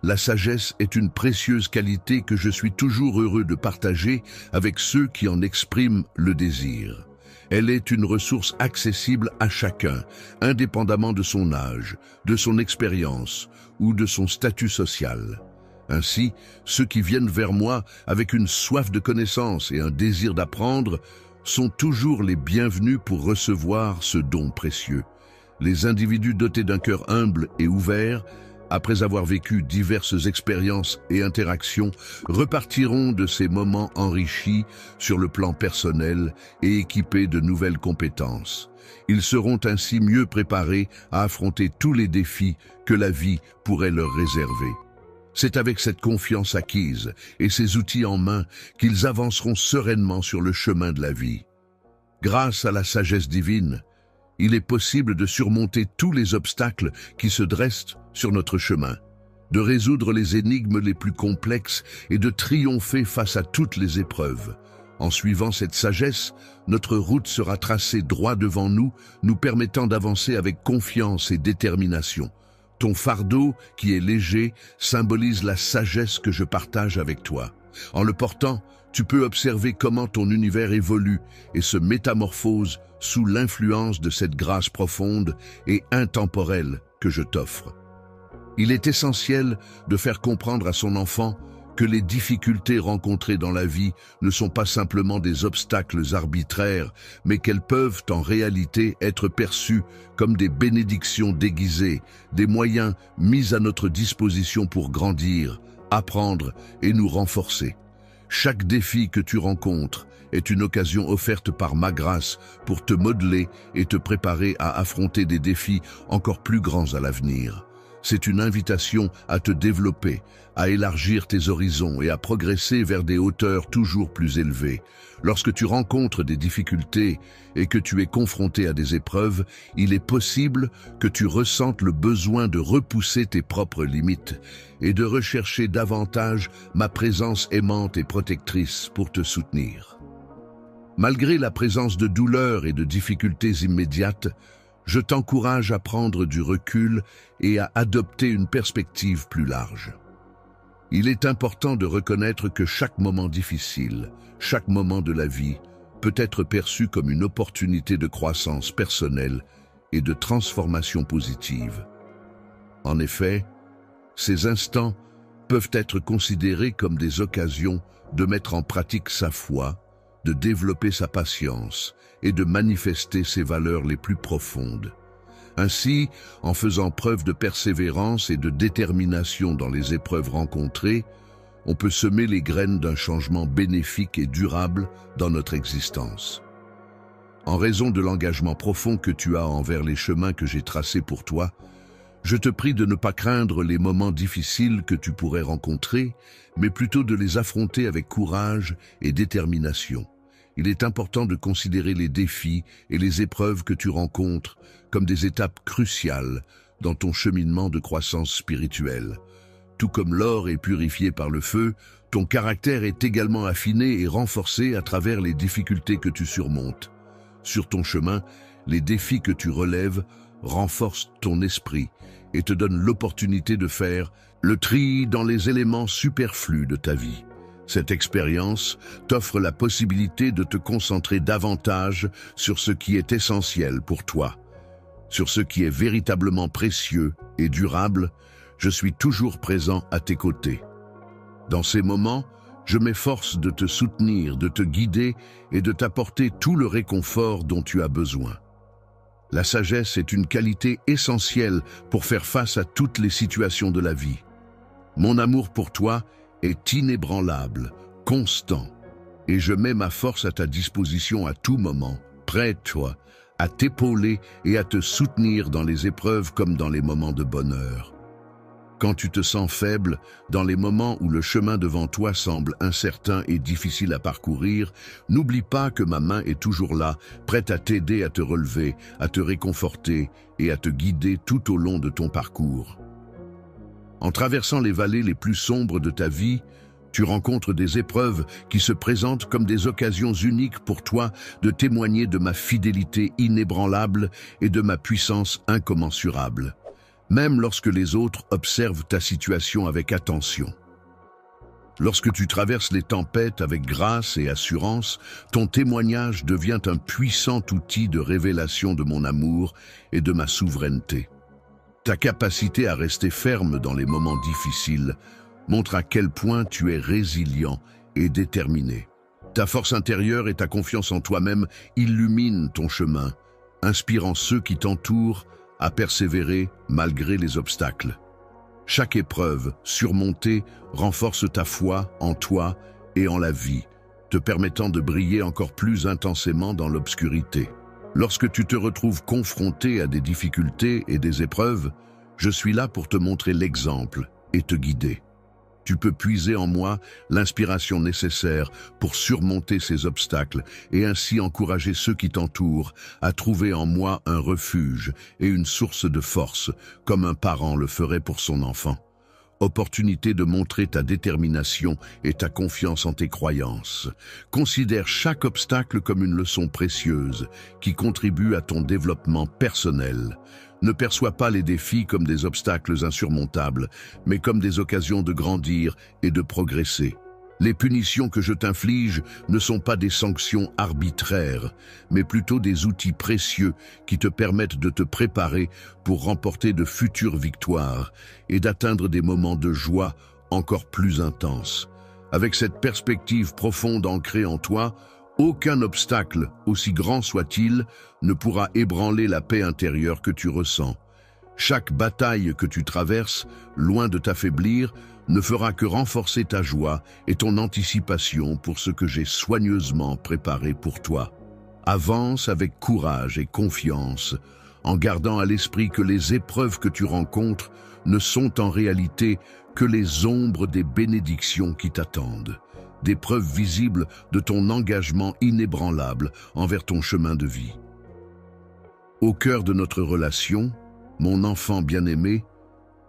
La sagesse est une précieuse qualité que je suis toujours heureux de partager avec ceux qui en expriment le désir. Elle est une ressource accessible à chacun, indépendamment de son âge, de son expérience ou de son statut social. Ainsi, ceux qui viennent vers moi avec une soif de connaissance et un désir d'apprendre sont toujours les bienvenus pour recevoir ce don précieux. Les individus dotés d'un cœur humble et ouvert, après avoir vécu diverses expériences et interactions, repartiront de ces moments enrichis sur le plan personnel et équipés de nouvelles compétences. Ils seront ainsi mieux préparés à affronter tous les défis que la vie pourrait leur réserver. C'est avec cette confiance acquise et ces outils en main qu'ils avanceront sereinement sur le chemin de la vie. Grâce à la sagesse divine, il est possible de surmonter tous les obstacles qui se dressent sur notre chemin, de résoudre les énigmes les plus complexes et de triompher face à toutes les épreuves. En suivant cette sagesse, notre route sera tracée droit devant nous, nous permettant d'avancer avec confiance et détermination. Ton fardeau, qui est léger, symbolise la sagesse que je partage avec toi. En le portant, tu peux observer comment ton univers évolue et se métamorphose sous l'influence de cette grâce profonde et intemporelle que je t'offre. Il est essentiel de faire comprendre à son enfant que les difficultés rencontrées dans la vie ne sont pas simplement des obstacles arbitraires, mais qu'elles peuvent en réalité être perçues comme des bénédictions déguisées, des moyens mis à notre disposition pour grandir, apprendre et nous renforcer. Chaque défi que tu rencontres est une occasion offerte par ma grâce pour te modeler et te préparer à affronter des défis encore plus grands à l'avenir. C'est une invitation à te développer, à élargir tes horizons et à progresser vers des hauteurs toujours plus élevées. Lorsque tu rencontres des difficultés et que tu es confronté à des épreuves, il est possible que tu ressentes le besoin de repousser tes propres limites et de rechercher davantage ma présence aimante et protectrice pour te soutenir. Malgré la présence de douleurs et de difficultés immédiates, je t'encourage à prendre du recul et à adopter une perspective plus large. Il est important de reconnaître que chaque moment difficile, chaque moment de la vie, peut être perçu comme une opportunité de croissance personnelle et de transformation positive. En effet, ces instants peuvent être considérés comme des occasions de mettre en pratique sa foi, de développer sa patience et de manifester ses valeurs les plus profondes. Ainsi, en faisant preuve de persévérance et de détermination dans les épreuves rencontrées, on peut semer les graines d'un changement bénéfique et durable dans notre existence. En raison de l'engagement profond que tu as envers les chemins que j'ai tracés pour toi, je te prie de ne pas craindre les moments difficiles que tu pourrais rencontrer, mais plutôt de les affronter avec courage et détermination. Il est important de considérer les défis et les épreuves que tu rencontres comme des étapes cruciales dans ton cheminement de croissance spirituelle. Tout comme l'or est purifié par le feu, ton caractère est également affiné et renforcé à travers les difficultés que tu surmontes. Sur ton chemin, les défis que tu relèves renforcent ton esprit et te donnent l'opportunité de faire le tri dans les éléments superflus de ta vie. Cette expérience t'offre la possibilité de te concentrer davantage sur ce qui est essentiel pour toi. Sur ce qui est véritablement précieux et durable, je suis toujours présent à tes côtés. Dans ces moments, je m'efforce de te soutenir, de te guider et de t'apporter tout le réconfort dont tu as besoin. La sagesse est une qualité essentielle pour faire face à toutes les situations de la vie. Mon amour pour toi est inébranlable, constant, et je mets ma force à ta disposition à tout moment, près de toi, à t'épauler et à te soutenir dans les épreuves comme dans les moments de bonheur. Quand tu te sens faible, dans les moments où le chemin devant toi semble incertain et difficile à parcourir, n'oublie pas que ma main est toujours là, prête à t'aider à te relever, à te réconforter et à te guider tout au long de ton parcours. En traversant les vallées les plus sombres de ta vie, tu rencontres des épreuves qui se présentent comme des occasions uniques pour toi de témoigner de ma fidélité inébranlable et de ma puissance incommensurable. même lorsque les autres observent ta situation avec attention. Lorsque tu traverses les tempêtes avec grâce et assurance, ton témoignage devient un puissant outil de révélation de mon amour et de ma souveraineté. Ta capacité à rester ferme dans les moments difficiles montre à quel point tu es résilient et déterminé. Ta force intérieure et ta confiance en toi-même illuminent ton chemin, inspirant ceux qui t'entourent à persévérer malgré les obstacles. Chaque épreuve surmontée renforce ta foi en toi et en la vie, te permettant de briller encore plus intensément dans l'obscurité. Lorsque tu te retrouves confronté à des difficultés et des épreuves, je suis là pour te montrer l'exemple et te guider. Tu peux puiser en moi l'inspiration nécessaire pour surmonter ces obstacles et ainsi encourager ceux qui t'entourent à trouver en moi un refuge et une source de force, comme un parent le ferait pour son enfant. Opportunité de montrer ta détermination et ta confiance en tes croyances. Considère chaque obstacle comme une leçon précieuse qui contribue à ton développement personnel. Ne perçois pas les défis comme des obstacles insurmontables, mais comme des occasions de grandir et de progresser. Les punitions que je t'inflige ne sont pas des sanctions arbitraires, mais plutôt des outils précieux qui te permettent de te préparer pour remporter de futures victoires et d'atteindre des moments de joie encore plus intenses. Avec cette perspective profonde ancrée en toi, aucun obstacle, aussi grand soit-il, ne pourra ébranler la paix intérieure que tu ressens. Chaque bataille que tu traverses, loin de t'affaiblir, ne fera que renforcer ta joie et ton anticipation pour ce que j'ai soigneusement préparé pour toi. Avance avec courage et confiance, en gardant à l'esprit que les épreuves que tu rencontres ne sont en réalité que les ombres des bénédictions qui t'attendent. Des preuves visibles de ton engagement inébranlable envers ton chemin de vie. Au cœur de notre relation, mon enfant bien-aimé,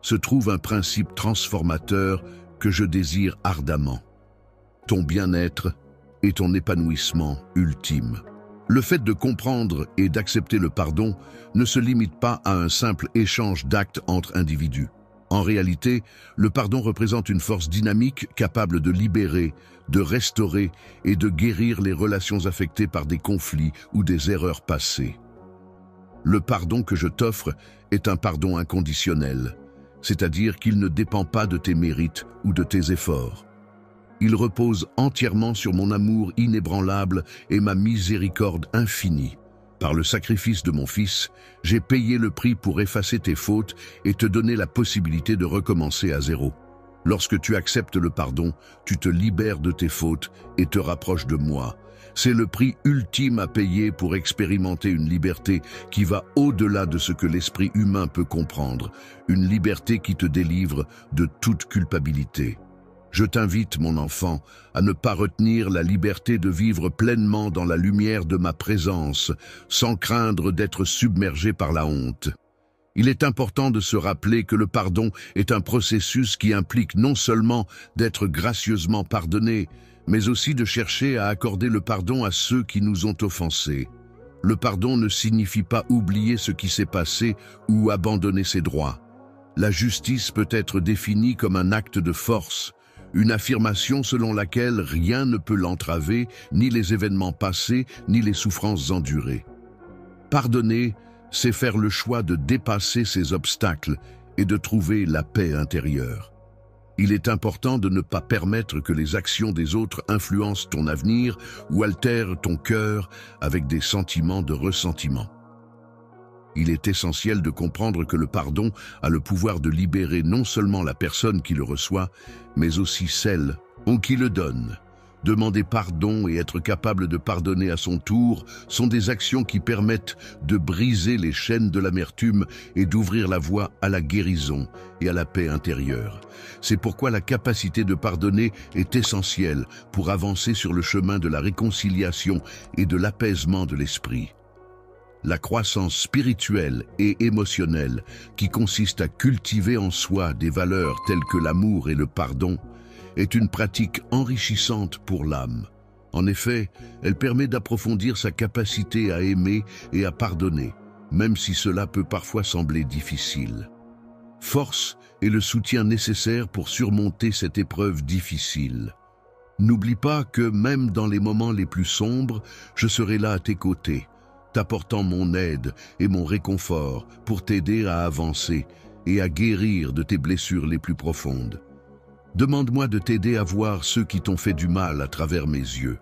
se trouve un principe transformateur que je désire ardemment. Ton bien-être et ton épanouissement ultime. Le fait de comprendre et d'accepter le pardon ne se limite pas à un simple échange d'actes entre individus. En réalité, le pardon représente une force dynamique capable de libérer, de restaurer et de guérir les relations affectées par des conflits ou des erreurs passées. Le pardon que je t'offre est un pardon inconditionnel, c'est-à-dire qu'il ne dépend pas de tes mérites ou de tes efforts. Il repose entièrement sur mon amour inébranlable et ma miséricorde infinie. Par le sacrifice de mon Fils, j'ai payé le prix pour effacer tes fautes et te donner la possibilité de recommencer à zéro. Lorsque tu acceptes le pardon, tu te libères de tes fautes et te rapproches de moi. C'est le prix ultime à payer pour expérimenter une liberté qui va au-delà de ce que l'esprit humain peut comprendre, une liberté qui te délivre de toute culpabilité. Je t'invite, mon enfant, à ne pas retenir la liberté de vivre pleinement dans la lumière de ma présence, sans craindre d'être submergé par la honte. Il est important de se rappeler que le pardon est un processus qui implique non seulement d'être gracieusement pardonné, mais aussi de chercher à accorder le pardon à ceux qui nous ont offensés. Le pardon ne signifie pas oublier ce qui s'est passé ou abandonner ses droits. La justice peut être définie comme un acte de force, une affirmation selon laquelle rien ne peut l'entraver, ni les événements passés, ni les souffrances endurées. Pardonner, c'est faire le choix de dépasser ces obstacles et de trouver la paix intérieure. Il est important de ne pas permettre que les actions des autres influencent ton avenir ou altèrent ton cœur avec des sentiments de ressentiment. Il est essentiel de comprendre que le pardon a le pouvoir de libérer non seulement la personne qui le reçoit, mais aussi celle qui le donne. Demander pardon et être capable de pardonner à son tour sont des actions qui permettent de briser les chaînes de l'amertume et d'ouvrir la voie à la guérison et à la paix intérieure. C'est pourquoi la capacité de pardonner est essentielle pour avancer sur le chemin de la réconciliation et de l'apaisement de l'esprit. La croissance spirituelle et émotionnelle qui consiste à cultiver en soi des valeurs telles que l'amour et le pardon est une pratique enrichissante pour l'âme. En effet, elle permet d'approfondir sa capacité à aimer et à pardonner, même si cela peut parfois sembler difficile. force et le soutien nécessaire pour surmonter cette épreuve difficile. N'oublie pas que même dans les moments les plus sombres, je serai là à tes côtés, t'apportant mon aide et mon réconfort pour t'aider à avancer et à guérir de tes blessures les plus profondes. Demande-moi de t'aider à voir ceux qui t'ont fait du mal à travers mes yeux.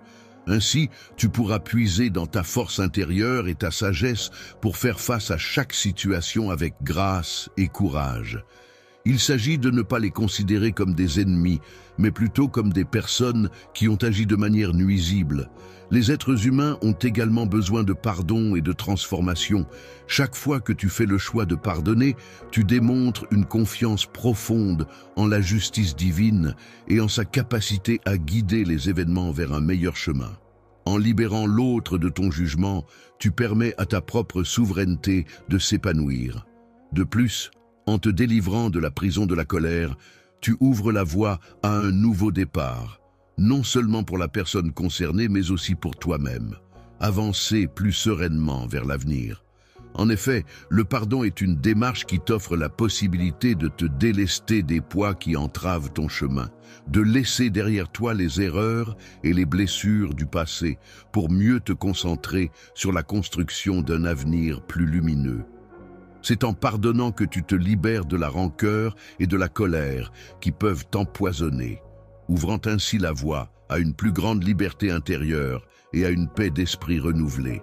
Ainsi, tu pourras puiser dans ta force intérieure et ta sagesse pour faire face à chaque situation avec grâce et courage. Il s'agit de ne pas les considérer comme des ennemis, mais plutôt comme des personnes qui ont agi de manière nuisible. Les êtres humains ont également besoin de pardon et de transformation. Chaque fois que tu fais le choix de pardonner, tu démontres une confiance profonde en la justice divine et en sa capacité à guider les événements vers un meilleur chemin. En libérant l'autre de ton jugement, tu permets à ta propre souveraineté de s'épanouir. De plus, en te délivrant de la prison de la colère, tu ouvres la voie à un nouveau départ, non seulement pour la personne concernée, mais aussi pour toi-même. Avancer plus sereinement vers l'avenir. En effet, le pardon est une démarche qui t'offre la possibilité de te délester des poids qui entravent ton chemin, de laisser derrière toi les erreurs et les blessures du passé pour mieux te concentrer sur la construction d'un avenir plus lumineux. C'est en pardonnant que tu te libères de la rancœur et de la colère qui peuvent t'empoisonner, ouvrant ainsi la voie à une plus grande liberté intérieure et à une paix d'esprit renouvelée.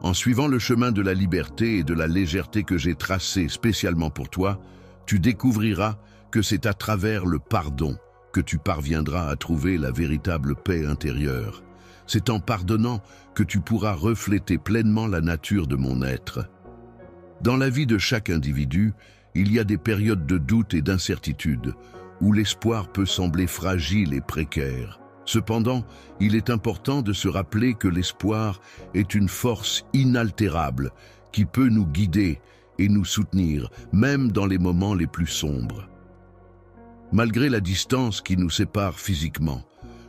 En suivant le chemin de la liberté et de la légèreté que j'ai tracé spécialement pour toi, tu découvriras que c'est à travers le pardon que tu parviendras à trouver la véritable paix intérieure. C'est en pardonnant que tu pourras refléter pleinement la nature de mon être. Dans la vie de chaque individu, il y a des périodes de doute et d'incertitude, où l'espoir peut sembler fragile et précaire. Cependant, il est important de se rappeler que l'espoir est une force inaltérable qui peut nous guider et nous soutenir, même dans les moments les plus sombres. Malgré la distance qui nous sépare physiquement,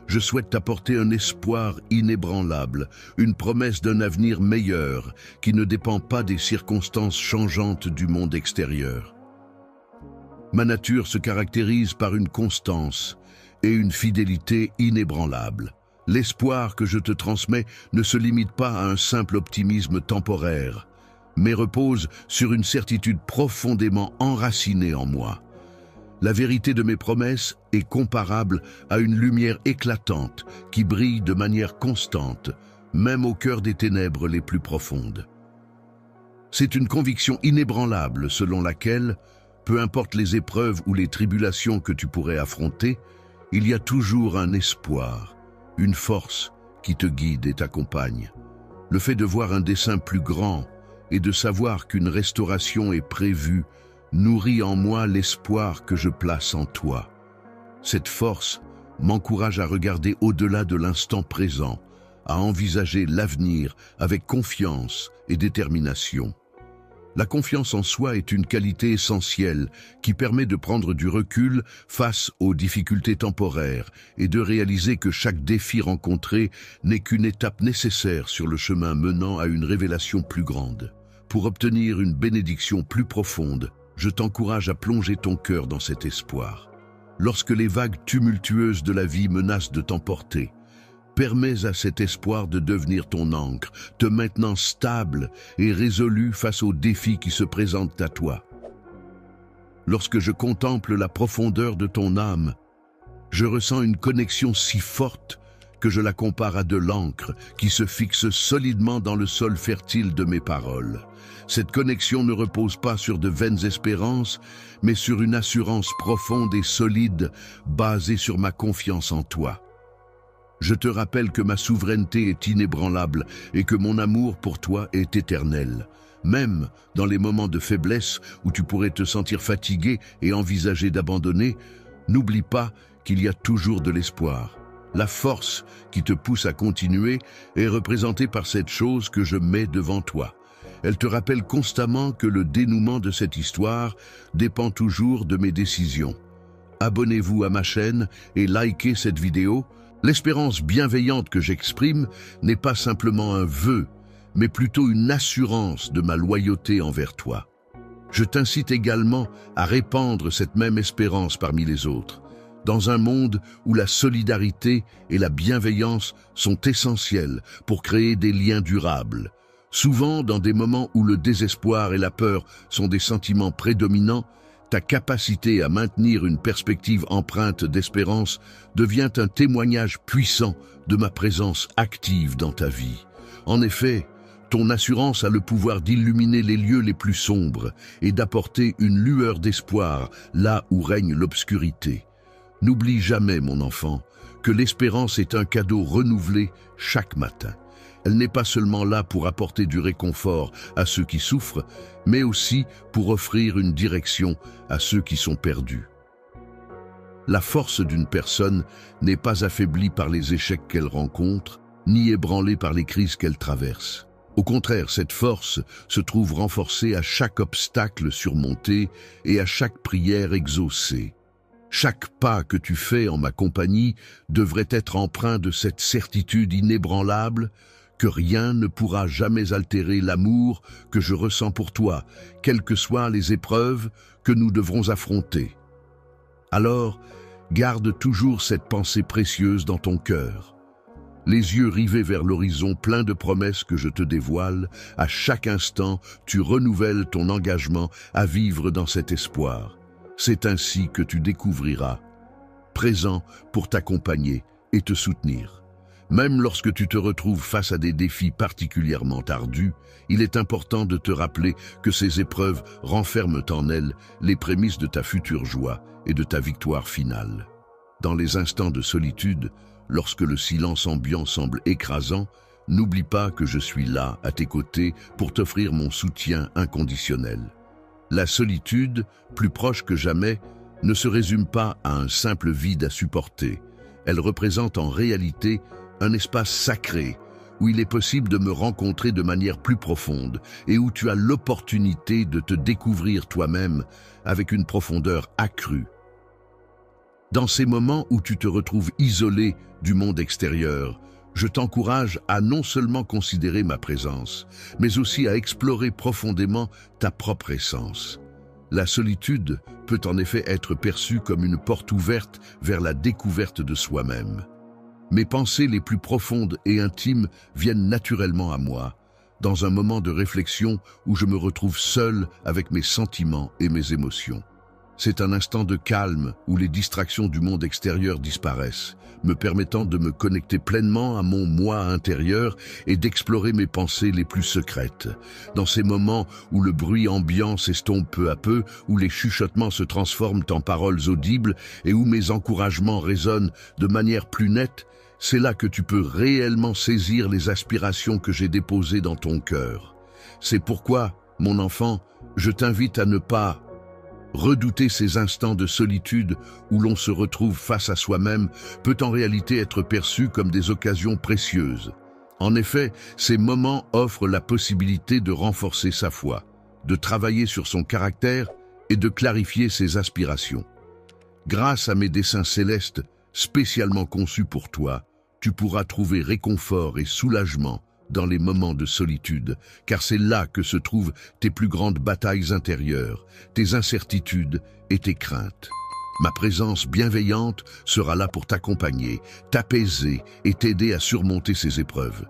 je souhaite t'apporter un espoir inébranlable, une promesse d'un avenir meilleur qui ne dépend pas des circonstances changeantes du monde extérieur. Ma nature se caractérise par une constance et une fidélité inébranlables. L'espoir que je te transmets ne se limite pas à un simple optimisme temporaire, mais repose sur une certitude profondément enracinée en moi. La vérité de mes promesses est comparable à une lumière éclatante qui brille de manière constante, même au cœur des ténèbres les plus profondes. C'est une conviction inébranlable selon laquelle, peu importe les épreuves ou les tribulations que tu pourrais affronter, il y a toujours un espoir, une force qui te guide et t'accompagne. Le fait de voir un dessein plus grand et de savoir qu'une restauration est prévue nourrit en moi l'espoir que je place en toi. Cette force m'encourage à regarder au-delà de l'instant présent, à envisager l'avenir avec confiance et détermination. La confiance en soi est une qualité essentielle qui permet de prendre du recul face aux difficultés temporaires et de réaliser que chaque défi rencontré n'est qu'une étape nécessaire sur le chemin menant à une révélation plus grande. Pour obtenir une bénédiction plus profonde, je t'encourage à plonger ton cœur dans cet espoir. Lorsque les vagues tumultueuses de la vie menacent de t'emporter, permets à cet espoir de devenir ton ancre, te maintenant stable et résolu face aux défis qui se présentent à toi. Lorsque je contemple la profondeur de ton âme, je ressens une connexion si forte que je la compare à de l'encre qui se fixe solidement dans le sol fertile de mes paroles. Cette connexion ne repose pas sur de vaines espérances, mais sur une assurance profonde et solide basée sur ma confiance en toi. Je te rappelle que ma souveraineté est inébranlable et que mon amour pour toi est éternel. Même dans les moments de faiblesse où tu pourrais te sentir fatigué et envisager d'abandonner, n'oublie pas qu'il y a toujours de l'espoir. La force qui te pousse à continuer est représentée par cette chose que je mets devant toi. Elle te rappelle constamment que le dénouement de cette histoire dépend toujours de mes décisions. Abonnez-vous à ma chaîne et likez cette vidéo. L'espérance bienveillante que j'exprime n'est pas simplement un vœu, mais plutôt une assurance de ma loyauté envers toi. Je t'incite également à répandre cette même espérance parmi les autres, dans un monde où la solidarité et la bienveillance sont essentielles pour créer des liens durables. Souvent, dans des moments où le désespoir et la peur sont des sentiments prédominants, ta capacité à maintenir une perspective empreinte d'espérance devient un témoignage puissant de ma présence active dans ta vie. En effet, ton assurance a le pouvoir d'illuminer les lieux les plus sombres et d'apporter une lueur d'espoir là où règne l'obscurité. N'oublie jamais, mon enfant, que l'espérance est un cadeau renouvelé chaque matin. Elle n'est pas seulement là pour apporter du réconfort à ceux qui souffrent, mais aussi pour offrir une direction à ceux qui sont perdus. La force d'une personne n'est pas affaiblie par les échecs qu'elle rencontre, ni ébranlée par les crises qu'elle traverse. Au contraire, cette force se trouve renforcée à chaque obstacle surmonté et à chaque prière exaucée. Chaque pas que tu fais en ma compagnie devrait être empreint de cette certitude inébranlable que rien ne pourra jamais altérer l'amour que je ressens pour toi, quelles que soient les épreuves que nous devrons affronter. Alors, garde toujours cette pensée précieuse dans ton cœur. Les yeux rivés vers l'horizon plein de promesses que je te dévoile, à chaque instant, tu renouvelles ton engagement à vivre dans cet espoir. C'est ainsi que tu découvriras, présent pour t'accompagner et te soutenir. Même lorsque tu te retrouves face à des défis particulièrement ardus, il est important de te rappeler que ces épreuves renferment en elles les prémices de ta future joie et de ta victoire finale. Dans les instants de solitude, lorsque le silence ambiant semble écrasant, n'oublie pas que je suis là, à tes côtés, pour t'offrir mon soutien inconditionnel. La solitude, plus proche que jamais, ne se résume pas à un simple vide à supporter. Elle représente en réalité un espace sacré où il est possible de me rencontrer de manière plus profonde et où tu as l'opportunité de te découvrir toi-même avec une profondeur accrue. Dans ces moments où tu te retrouves isolé du monde extérieur, je t'encourage à non seulement considérer ma présence, mais aussi à explorer profondément ta propre essence. La solitude peut en effet être perçue comme une porte ouverte vers la découverte de soi-même. Mes pensées les plus profondes et intimes viennent naturellement à moi, dans un moment de réflexion où je me retrouve seul avec mes sentiments et mes émotions. C'est un instant de calme où les distractions du monde extérieur disparaissent, me permettant de me connecter pleinement à mon moi intérieur et d'explorer mes pensées les plus secrètes. Dans ces moments où le bruit ambiant s'estompe peu à peu, où les chuchotements se transforment en paroles audibles et où mes encouragements résonnent de manière plus nette, c'est là que tu peux réellement saisir les aspirations que j'ai déposées dans ton cœur. C'est pourquoi, mon enfant, je t'invite à ne pas redouter ces instants de solitude où l'on se retrouve face à soi-même peut en réalité être perçu comme des occasions précieuses. En effet, ces moments offrent la possibilité de renforcer sa foi, de travailler sur son caractère et de clarifier ses aspirations. Grâce à mes desseins célestes spécialement conçus pour toi, tu pourras trouver réconfort et soulagement dans les moments de solitude, car c'est là que se trouvent tes plus grandes batailles intérieures, tes incertitudes et tes craintes. Ma présence bienveillante sera là pour t'accompagner, t'apaiser et t'aider à surmonter ces épreuves.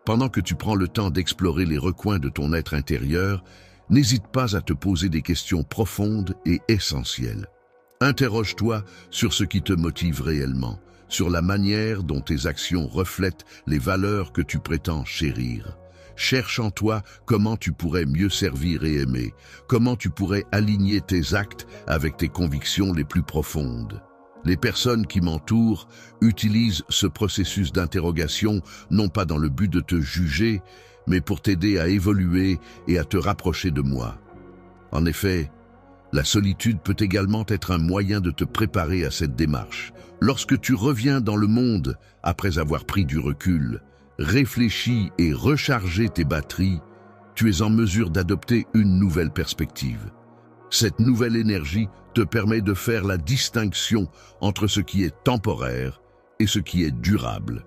Pendant que tu prends le temps d'explorer les recoins de ton être intérieur, n'hésite pas à te poser des questions profondes et essentielles. Interroge-toi sur ce qui te motive réellement, sur la manière dont tes actions reflètent les valeurs que tu prétends chérir. Cherche en toi comment tu pourrais mieux servir et aimer, comment tu pourrais aligner tes actes avec tes convictions les plus profondes. Les personnes qui m'entourent utilisent ce processus d'interrogation non pas dans le but de te juger, mais pour t'aider à évoluer et à te rapprocher de moi. En effet, la solitude peut également être un moyen de te préparer à cette démarche. Lorsque tu reviens dans le monde après avoir pris du recul, réfléchi et rechargé tes batteries, tu es en mesure d'adopter une nouvelle perspective. Cette nouvelle énergie te permet de faire la distinction entre ce qui est temporaire et ce qui est durable.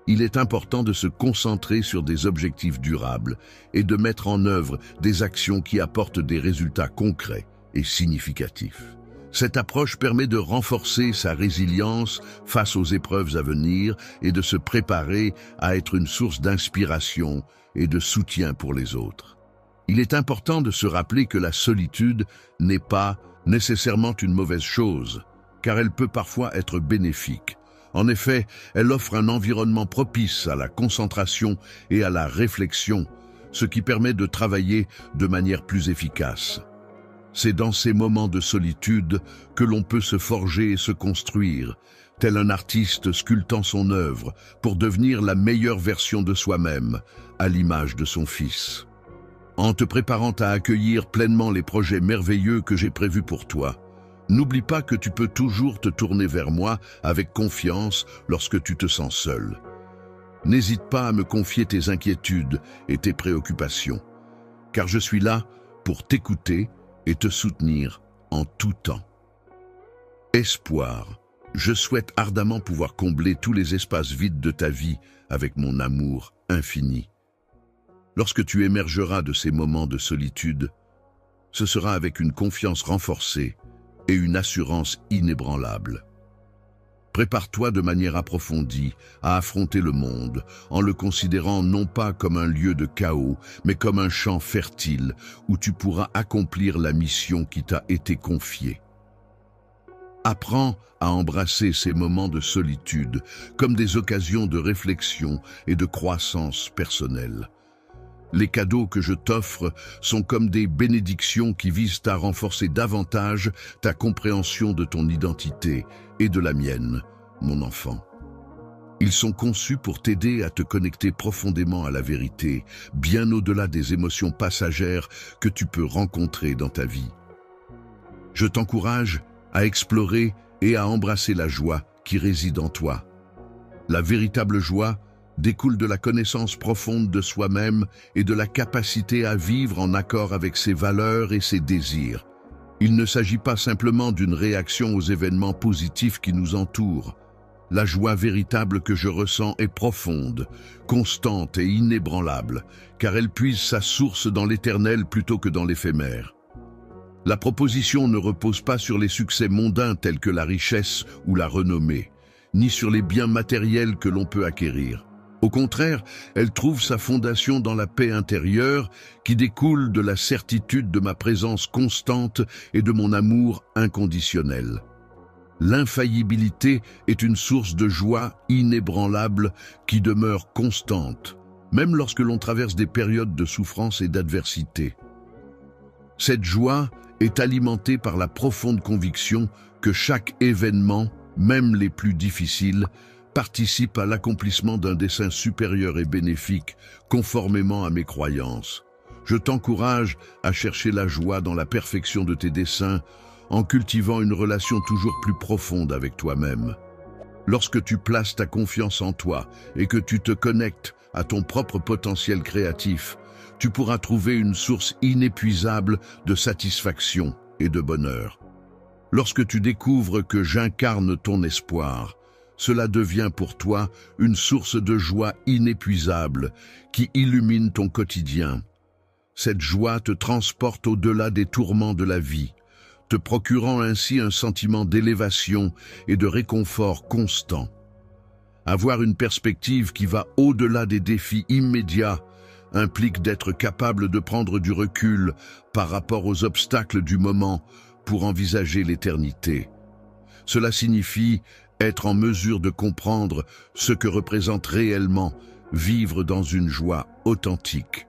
Il est important de se concentrer sur des objectifs durables et de mettre en œuvre des actions qui apportent des résultats concrets et significatifs. Cette approche permet de renforcer sa résilience face aux épreuves à venir et de se préparer à être une source d'inspiration et de soutien pour les autres. Il est important de se rappeler que la solitude n'est pas nécessairement une mauvaise chose, car elle peut parfois être bénéfique. En effet, elle offre un environnement propice à la concentration et à la réflexion, ce qui permet de travailler de manière plus efficace. C'est dans ces moments de solitude que l'on peut se forger et se construire, tel un artiste sculptant son œuvre pour devenir la meilleure version de soi-même, à l'image de son fils. En te préparant à accueillir pleinement les projets merveilleux que j'ai prévus pour toi, n'oublie pas que tu peux toujours te tourner vers moi avec confiance lorsque tu te sens seul. N'hésite pas à me confier tes inquiétudes et tes préoccupations, car je suis là pour t'écouter et te soutenir en tout temps. Espoir, je souhaite ardemment pouvoir combler tous les espaces vides de ta vie avec mon amour infini. Lorsque tu émergeras de ces moments de solitude, ce sera avec une confiance renforcée et une assurance inébranlable. Prépare-toi de manière approfondie à affronter le monde en le considérant non pas comme un lieu de chaos, mais comme un champ fertile où tu pourras accomplir la mission qui t'a été confiée. Apprends à embrasser ces moments de solitude comme des occasions de réflexion et de croissance personnelle. Les cadeaux que je t'offre sont comme des bénédictions qui visent à renforcer davantage ta compréhension de ton identité et de la mienne, mon enfant. Ils sont conçus pour t'aider à te connecter profondément à la vérité, bien au-delà des émotions passagères que tu peux rencontrer dans ta vie. Je t'encourage à explorer et à embrasser la joie qui réside en toi. La véritable joie découle de la connaissance profonde de soi-même et de la capacité à vivre en accord avec ses valeurs et ses désirs. Il ne s'agit pas simplement d'une réaction aux événements positifs qui nous entourent. La joie véritable que je ressens est profonde, constante et inébranlable, car elle puise sa source dans l'éternel plutôt que dans l'éphémère. La proposition ne repose pas sur les succès mondains tels que la richesse ou la renommée, ni sur les biens matériels que l'on peut acquérir. Au contraire, elle trouve sa fondation dans la paix intérieure qui découle de la certitude de ma présence constante et de mon amour inconditionnel. L'infaillibilité est une source de joie inébranlable qui demeure constante, même lorsque l'on traverse des périodes de souffrance et d'adversité. Cette joie est alimentée par la profonde conviction que chaque événement, même les plus difficiles, participe à l'accomplissement d'un dessein supérieur et bénéfique, conformément à mes croyances. Je t'encourage à chercher la joie dans la perfection de tes desseins, en cultivant une relation toujours plus profonde avec toi-même. Lorsque tu places ta confiance en toi et que tu te connectes à ton propre potentiel créatif, tu pourras trouver une source inépuisable de satisfaction et de bonheur. Lorsque tu découvres que j'incarne ton espoir, cela devient pour toi une source de joie inépuisable qui illumine ton quotidien. Cette joie te transporte au-delà des tourments de la vie, te procurant ainsi un sentiment d'élévation et de réconfort constant. Avoir une perspective qui va au-delà des défis immédiats implique d'être capable de prendre du recul par rapport aux obstacles du moment pour envisager l'éternité. Cela signifie être en mesure de comprendre ce que représente réellement vivre dans une joie authentique.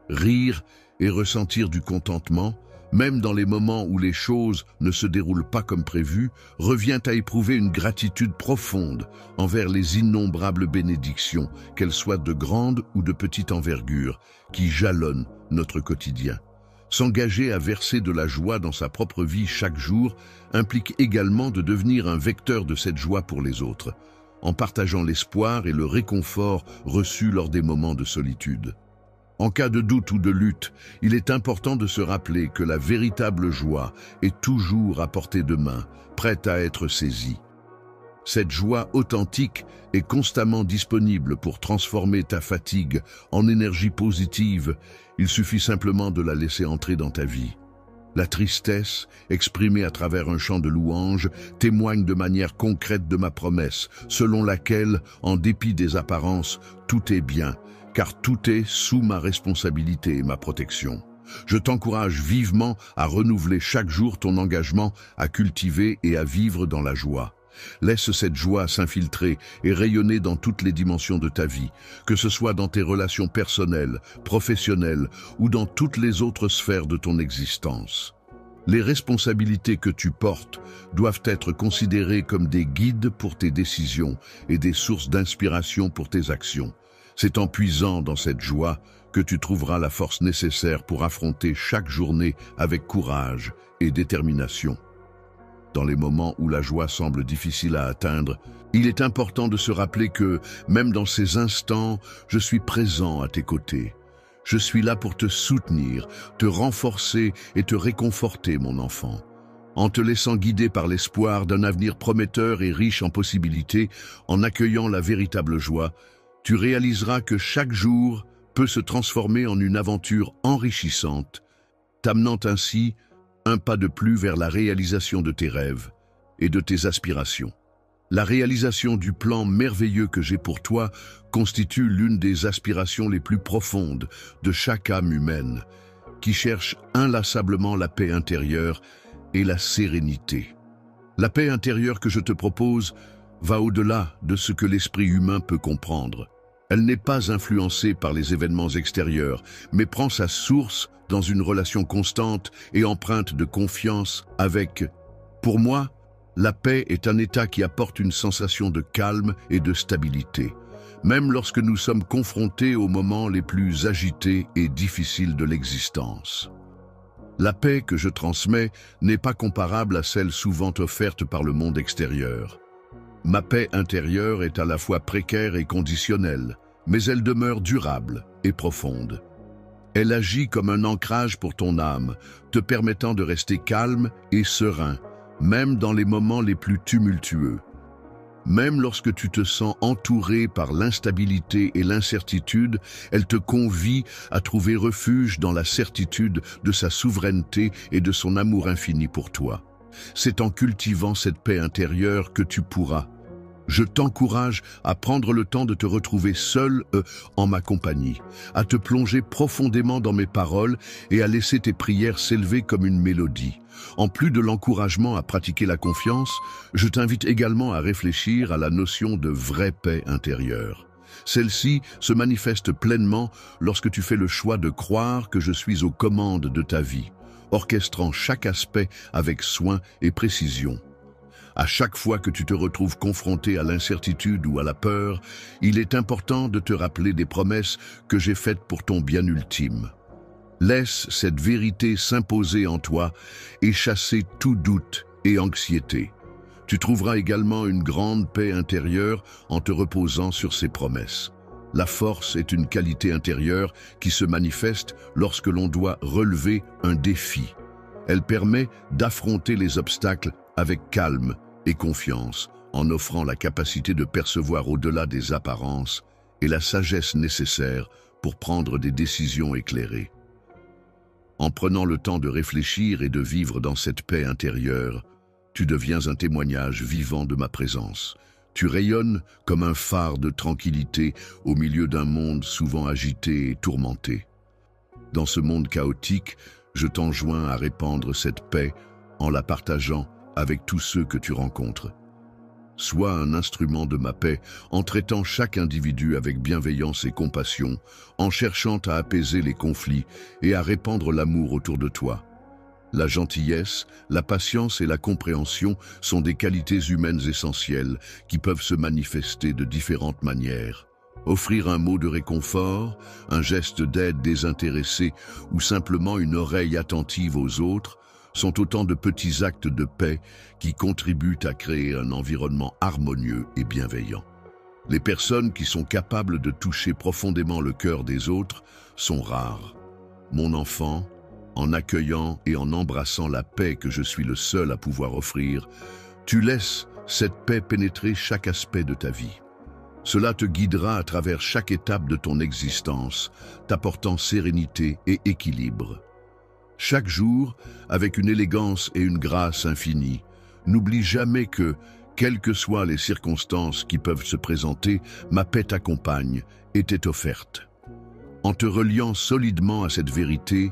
Rire et ressentir du contentement, même dans les moments où les choses ne se déroulent pas comme prévu, revient à éprouver une gratitude profonde envers les innombrables bénédictions, qu'elles soient de grande ou de petite envergure, qui jalonnent notre quotidien. S'engager à verser de la joie dans sa propre vie chaque jour implique également de devenir un vecteur de cette joie pour les autres, en partageant l'espoir et le réconfort reçus lors des moments de solitude. En cas de doute ou de lutte, il est important de se rappeler que la véritable joie est toujours à portée de main, prête à être saisie. Cette joie authentique est constamment disponible pour transformer ta fatigue en énergie positive. Il suffit simplement de la laisser entrer dans ta vie. La tristesse, exprimée à travers un chant de louange, témoigne de manière concrète de ma promesse, selon laquelle, en dépit des apparences, tout est bien, car tout est sous ma responsabilité et ma protection. Je t'encourage vivement à renouveler chaque jour ton engagement à cultiver et à vivre dans la joie. Laisse cette joie s'infiltrer et rayonner dans toutes les dimensions de ta vie, que ce soit dans tes relations personnelles, professionnelles ou dans toutes les autres sphères de ton existence. Les responsabilités que tu portes doivent être considérées comme des guides pour tes décisions et des sources d'inspiration pour tes actions. C'est en puisant dans cette joie que tu trouveras la force nécessaire pour affronter chaque journée avec courage et détermination. Dans les moments où la joie semble difficile à atteindre, il est important de se rappeler que, même dans ces instants, je suis présent à tes côtés. Je suis là pour te soutenir, te renforcer et te réconforter, mon enfant. En te laissant guider par l'espoir d'un avenir prometteur et riche en possibilités, en accueillant la véritable joie, tu réaliseras que chaque jour peut se transformer en une aventure enrichissante, t'amenant ainsi un pas de plus vers la réalisation de tes rêves et de tes aspirations. La réalisation du plan merveilleux que j'ai pour toi constitue l'une des aspirations les plus profondes de chaque âme humaine, qui cherche inlassablement la paix intérieure et la sérénité. La paix intérieure que je te propose va au-delà de ce que l'esprit humain peut comprendre. Elle n'est pas influencée par les événements extérieurs, mais prend sa source dans une relation constante et empreinte de confiance avec. Pour moi, la paix est un état qui apporte une sensation de calme et de stabilité, même lorsque nous sommes confrontés aux moments les plus agités et difficiles de l'existence. La paix que je transmets n'est pas comparable à celle souvent offerte par le monde extérieur. Ma paix intérieure est à la fois précaire et conditionnelle, mais elle demeure durable et profonde. Elle agit comme un ancrage pour ton âme, te permettant de rester calme et serein, même dans les moments les plus tumultueux. Même lorsque tu te sens entouré par l'instabilité et l'incertitude, elle te convie à trouver refuge dans la certitude de sa souveraineté et de son amour infini pour toi. C'est en cultivant cette paix intérieure que tu pourras. Je t'encourage à prendre le temps de te retrouver seul en ma compagnie, à te plonger profondément dans mes paroles et à laisser tes prières s'élever comme une mélodie. En plus de l'encouragement à pratiquer la confiance, je t'invite également à réfléchir à la notion de vraie paix intérieure. Celle-ci se manifeste pleinement lorsque tu fais le choix de croire que je suis aux commandes de ta vie, orchestrant chaque aspect avec soin et précision. À chaque fois que tu te retrouves confronté à l'incertitude ou à la peur, il est important de te rappeler des promesses que j'ai faites pour ton bien ultime. Laisse cette vérité s'imposer en toi et chasser tout doute et anxiété. Tu trouveras également une grande paix intérieure en te reposant sur ces promesses. La force est une qualité intérieure qui se manifeste lorsque l'on doit relever un défi. Elle permet d'affronter les obstacles avec calme et confiance, en offrant la capacité de percevoir au-delà des apparences et la sagesse nécessaire pour prendre des décisions éclairées. En prenant le temps de réfléchir et de vivre dans cette paix intérieure, tu deviens un témoignage vivant de ma présence. Tu rayonnes comme un phare de tranquillité au milieu d'un monde souvent agité et tourmenté. Dans ce monde chaotique, je t'enjoins à répandre cette paix en la partageant avec tous ceux que tu rencontres. Sois un instrument de ma paix en traitant chaque individu avec bienveillance et compassion, en cherchant à apaiser les conflits et à répandre l'amour autour de toi. La gentillesse, la patience et la compréhension sont des qualités humaines essentielles qui peuvent se manifester de différentes manières. Offrir un mot de réconfort, un geste d'aide désintéressé ou simplement une oreille attentive aux autres sont autant de petits actes de paix qui contribuent à créer un environnement harmonieux et bienveillant. Les personnes qui sont capables de toucher profondément le cœur des autres sont rares. Mon enfant, en accueillant et en embrassant la paix que je suis le seul à pouvoir offrir, tu laisses cette paix pénétrer chaque aspect de ta vie. Cela te guidera à travers chaque étape de ton existence, t'apportant sérénité et équilibre. Chaque jour, avec une élégance et une grâce infinie, n'oublie jamais que, quelles que soient les circonstances qui peuvent se présenter, ma paix t'accompagne et t'est offerte. En te reliant solidement à cette vérité,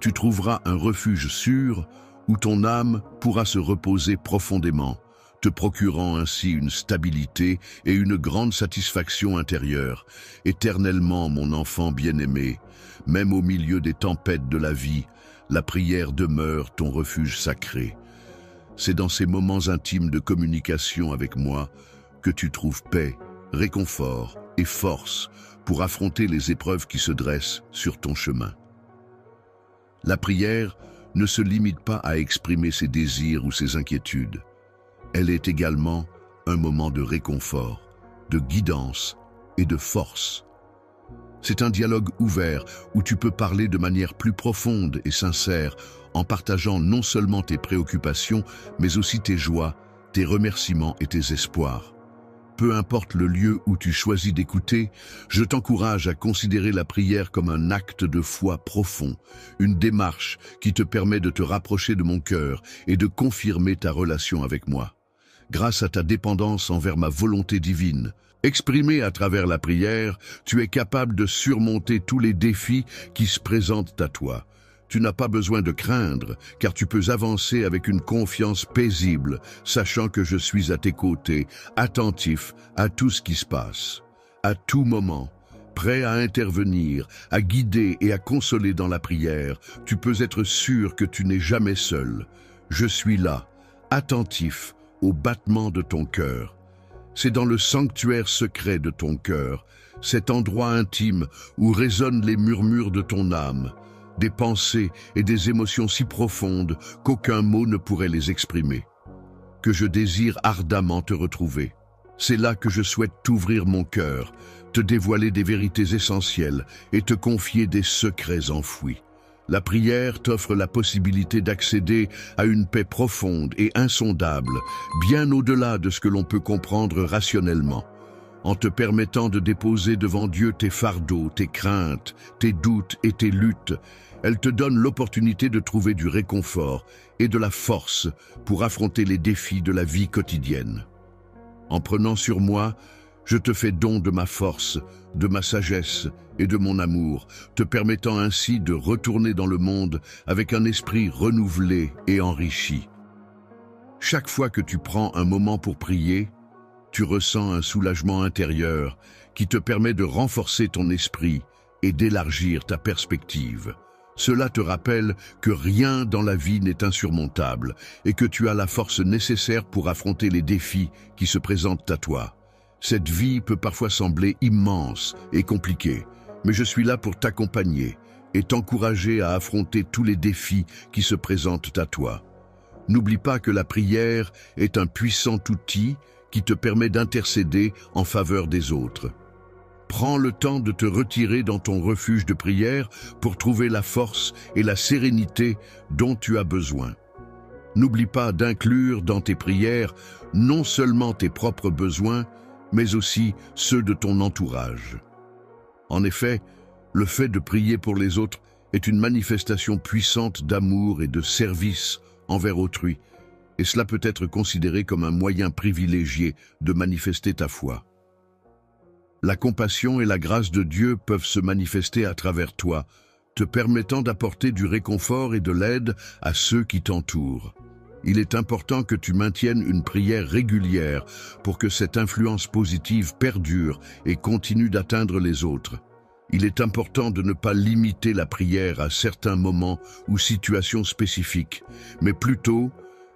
tu trouveras un refuge sûr où ton âme pourra se reposer profondément, te procurant ainsi une stabilité et une grande satisfaction intérieure. Éternellement, mon enfant bien-aimé, même au milieu des tempêtes de la vie, la prière demeure ton refuge sacré. C'est dans ces moments intimes de communication avec moi que tu trouves paix, réconfort et force pour affronter les épreuves qui se dressent sur ton chemin. La prière ne se limite pas à exprimer ses désirs ou ses inquiétudes. Elle est également un moment de réconfort, de guidance et de force. C'est un dialogue ouvert où tu peux parler de manière plus profonde et sincère en partageant non seulement tes préoccupations, mais aussi tes joies, tes remerciements et tes espoirs. Peu importe le lieu où tu choisis d'écouter, je t'encourage à considérer la prière comme un acte de foi profond, une démarche qui te permet de te rapprocher de mon cœur et de confirmer ta relation avec moi. Grâce à ta dépendance envers ma volonté divine, exprimée à travers la prière, tu es capable de surmonter tous les défis qui se présentent à toi. Tu n'as pas besoin de craindre, car tu peux avancer avec une confiance paisible, sachant que je suis à tes côtés, attentif à tout ce qui se passe. À tout moment, prêt à intervenir, à guider et à consoler dans la prière, tu peux être sûr que tu n'es jamais seul. Je suis là, attentif au battement de ton cœur. C'est dans le sanctuaire secret de ton cœur, cet endroit intime où résonnent les murmures de ton âme, des pensées et des émotions si profondes qu'aucun mot ne pourrait les exprimer, que je désire ardemment te retrouver. C'est là que je souhaite t'ouvrir mon cœur, te dévoiler des vérités essentielles et te confier des secrets enfouis. La prière t'offre la possibilité d'accéder à une paix profonde et insondable, bien au-delà de ce que l'on peut comprendre rationnellement. En te permettant de déposer devant Dieu tes fardeaux, tes craintes, tes doutes et tes luttes, elle te donne l'opportunité de trouver du réconfort et de la force pour affronter les défis de la vie quotidienne. En prenant sur moi, je te fais don de ma force, de ma sagesse et de mon amour, te permettant ainsi de retourner dans le monde avec un esprit renouvelé et enrichi. Chaque fois que tu prends un moment pour prier, tu ressens un soulagement intérieur qui te permet de renforcer ton esprit et d'élargir ta perspective. Cela te rappelle que rien dans la vie n'est insurmontable et que tu as la force nécessaire pour affronter les défis qui se présentent à toi. Cette vie peut parfois sembler immense et compliquée, mais je suis là pour t'accompagner et t'encourager à affronter tous les défis qui se présentent à toi. N'oublie pas que la prière est un puissant outil qui te permet d'intercéder en faveur des autres. Prends le temps de te retirer dans ton refuge de prière pour trouver la force et la sérénité dont tu as besoin. N'oublie pas d'inclure dans tes prières non seulement tes propres besoins, mais aussi ceux de ton entourage. En effet, le fait de prier pour les autres est une manifestation puissante d'amour et de service envers autrui, et cela peut être considéré comme un moyen privilégié de manifester ta foi. La compassion et la grâce de Dieu peuvent se manifester à travers toi, te permettant d'apporter du réconfort et de l'aide à ceux qui t'entourent. Il est important que tu maintiennes une prière régulière pour que cette influence positive perdure et continue d'atteindre les autres. Il est important de ne pas limiter la prière à certains moments ou situations spécifiques, mais plutôt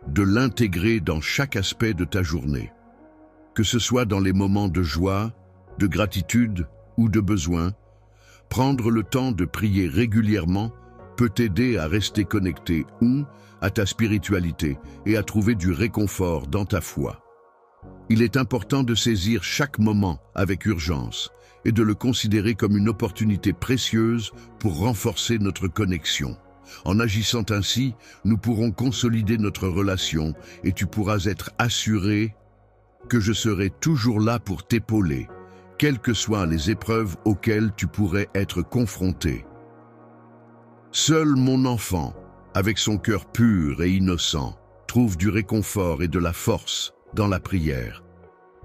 de l'intégrer dans chaque aspect de ta journée. Que ce soit dans les moments de joie, de gratitude ou de besoin, prendre le temps de prier régulièrement peut t'aider à rester connecté à ta spiritualité et à trouver du réconfort dans ta foi. Il est important de saisir chaque moment avec urgence et de le considérer comme une opportunité précieuse pour renforcer notre connexion. En agissant ainsi, nous pourrons consolider notre relation et tu pourras être assuré que je serai toujours là pour t'épauler, quelles que soient les épreuves auxquelles tu pourrais être confronté. Seul mon enfant, avec son cœur pur et innocent, trouve du réconfort et de la force dans la prière.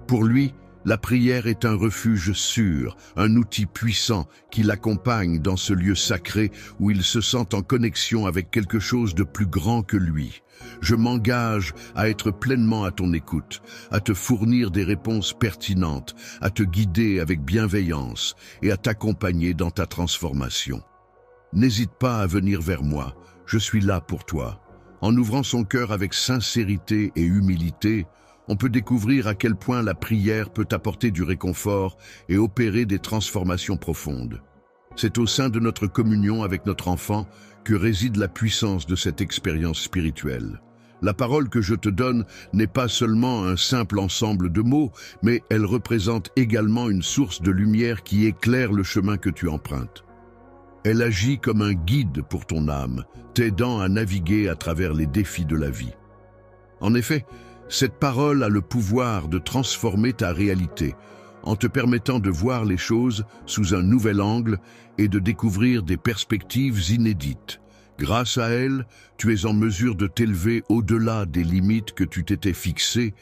Pour lui, la prière est un refuge sûr, un outil puissant qui l'accompagne dans ce lieu sacré où il se sent en connexion avec quelque chose de plus grand que lui. Je m'engage à être pleinement à ton écoute, à te fournir des réponses pertinentes, à te guider avec bienveillance et à t'accompagner dans ta transformation. N'hésite pas à venir vers moi, je suis là pour toi. En ouvrant son cœur avec sincérité et humilité, on peut découvrir à quel point la prière peut apporter du réconfort et opérer des transformations profondes. C'est au sein de notre communion avec notre enfant que réside la puissance de cette expérience spirituelle. La parole que je te donne n'est pas seulement un simple ensemble de mots, mais elle représente également une source de lumière qui éclaire le chemin que tu empruntes. Elle agit comme un guide pour ton âme, t'aidant à naviguer à travers les défis de la vie. En effet, cette parole a le pouvoir de transformer ta réalité, en te permettant de voir les choses sous un nouvel angle et de découvrir des perspectives inédites. Grâce à elle, tu es en mesure de t'élever au-delà des limites que tu t'étais fixées,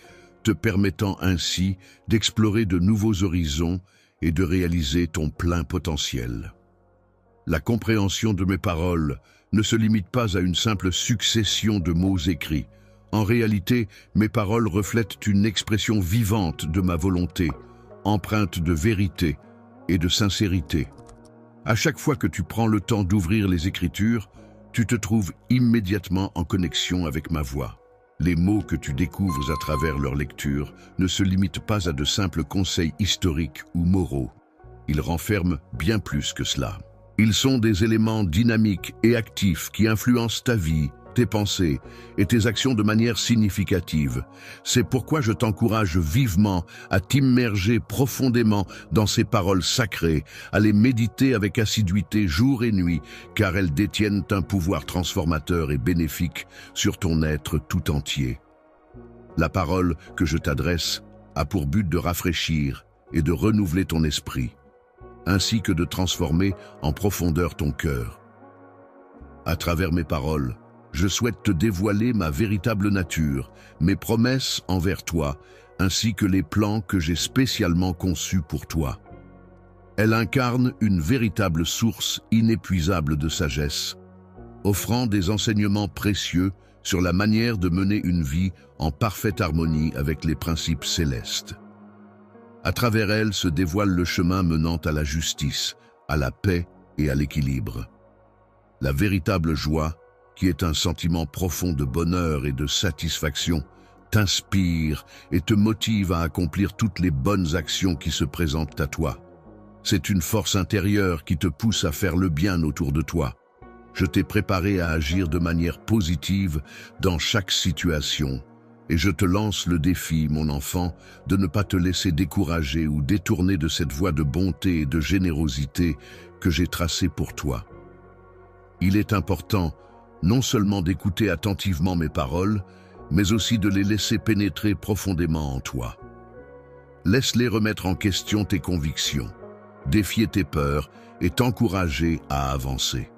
te permettant ainsi d'explorer de nouveaux horizons et de réaliser ton plein potentiel. La compréhension de mes paroles ne se limite pas à une simple succession de mots écrits. En réalité, mes paroles reflètent une expression vivante de ma volonté, empreinte de vérité et de sincérité. À chaque fois que tu prends le temps d'ouvrir les Écritures, tu te trouves immédiatement en connexion avec ma voix. Les mots que tu découvres à travers leur lecture ne se limitent pas à de simples conseils historiques ou moraux. Ils renferment bien plus que cela. Ils sont des éléments dynamiques et actifs qui influencent ta vie, tes pensées et tes actions de manière significative. C'est pourquoi je t'encourage vivement à t'immerger profondément dans ces paroles sacrées, à les méditer avec assiduité jour et nuit, car elles détiennent un pouvoir transformateur et bénéfique sur ton être tout entier. La parole que je t'adresse a pour but de rafraîchir et de renouveler ton esprit, ainsi que de transformer en profondeur ton cœur. À travers mes paroles, je souhaite te dévoiler ma véritable nature, mes promesses envers toi, ainsi que les plans que j'ai spécialement conçus pour toi. Elle incarne une véritable source inépuisable de sagesse, offrant des enseignements précieux sur la manière de mener une vie en parfaite harmonie avec les principes célestes. À travers elle se dévoile le chemin menant à la justice, à la paix et à l'équilibre. La véritable joie, qui est un sentiment profond de bonheur et de satisfaction, t'inspire et te motive à accomplir toutes les bonnes actions qui se présentent à toi. C'est une force intérieure qui te pousse à faire le bien autour de toi. Je t'ai préparé à agir de manière positive dans chaque situation, et je te lance le défi, mon enfant, de ne pas te laisser décourager ou détourner de cette voie de bonté et de générosité que j'ai tracée pour toi. Il est important non seulement d'écouter attentivement mes paroles, mais aussi de les laisser pénétrer profondément en toi. Laisse-les remettre en question tes convictions, défier tes peurs et t'encourager à avancer.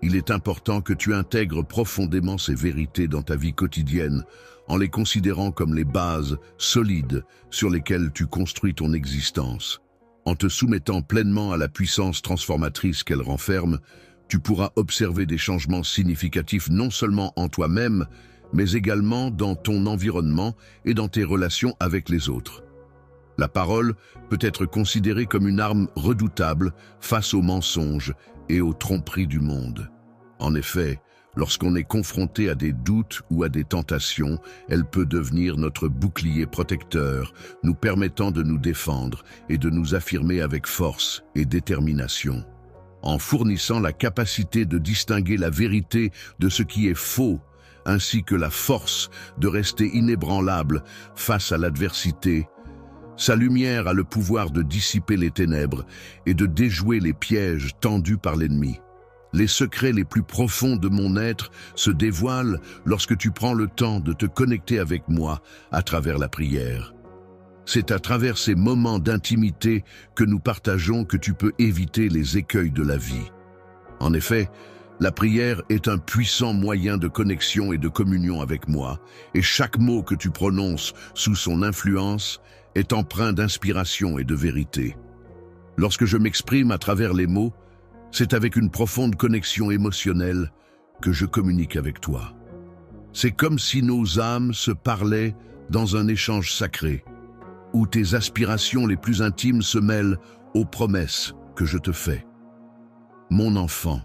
Il est important que tu intègres profondément ces vérités dans ta vie quotidienne, en les considérant comme les bases solides sur lesquelles tu construis ton existence. En te soumettant pleinement à la puissance transformatrice qu'elle renferme, tu pourras observer des changements significatifs non seulement en toi-même, mais également dans ton environnement et dans tes relations avec les autres. La parole peut être considérée comme une arme redoutable face aux mensonges et aux tromperies du monde. En effet, lorsqu'on est confronté à des doutes ou à des tentations, elle peut devenir notre bouclier protecteur, nous permettant de nous défendre et de nous affirmer avec force et détermination. En fournissant la capacité de distinguer la vérité de ce qui est faux, ainsi que la force de rester inébranlable face à l'adversité, sa lumière a le pouvoir de dissiper les ténèbres et de déjouer les pièges tendus par l'ennemi. Les secrets les plus profonds de mon être se dévoilent lorsque tu prends le temps de te connecter avec moi à travers la prière. C'est à travers ces moments d'intimité que nous partageons que tu peux éviter les écueils de la vie. En effet, la prière est un puissant moyen de connexion et de communion avec moi, et chaque mot que tu prononces sous son influence est empreint d'inspiration et de vérité. Lorsque je m'exprime à travers les mots, c'est avec une profonde connexion émotionnelle que je communique avec toi. C'est comme si nos âmes se parlaient dans un échange sacré, où tes aspirations les plus intimes se mêlent aux promesses que je te fais. Mon enfant,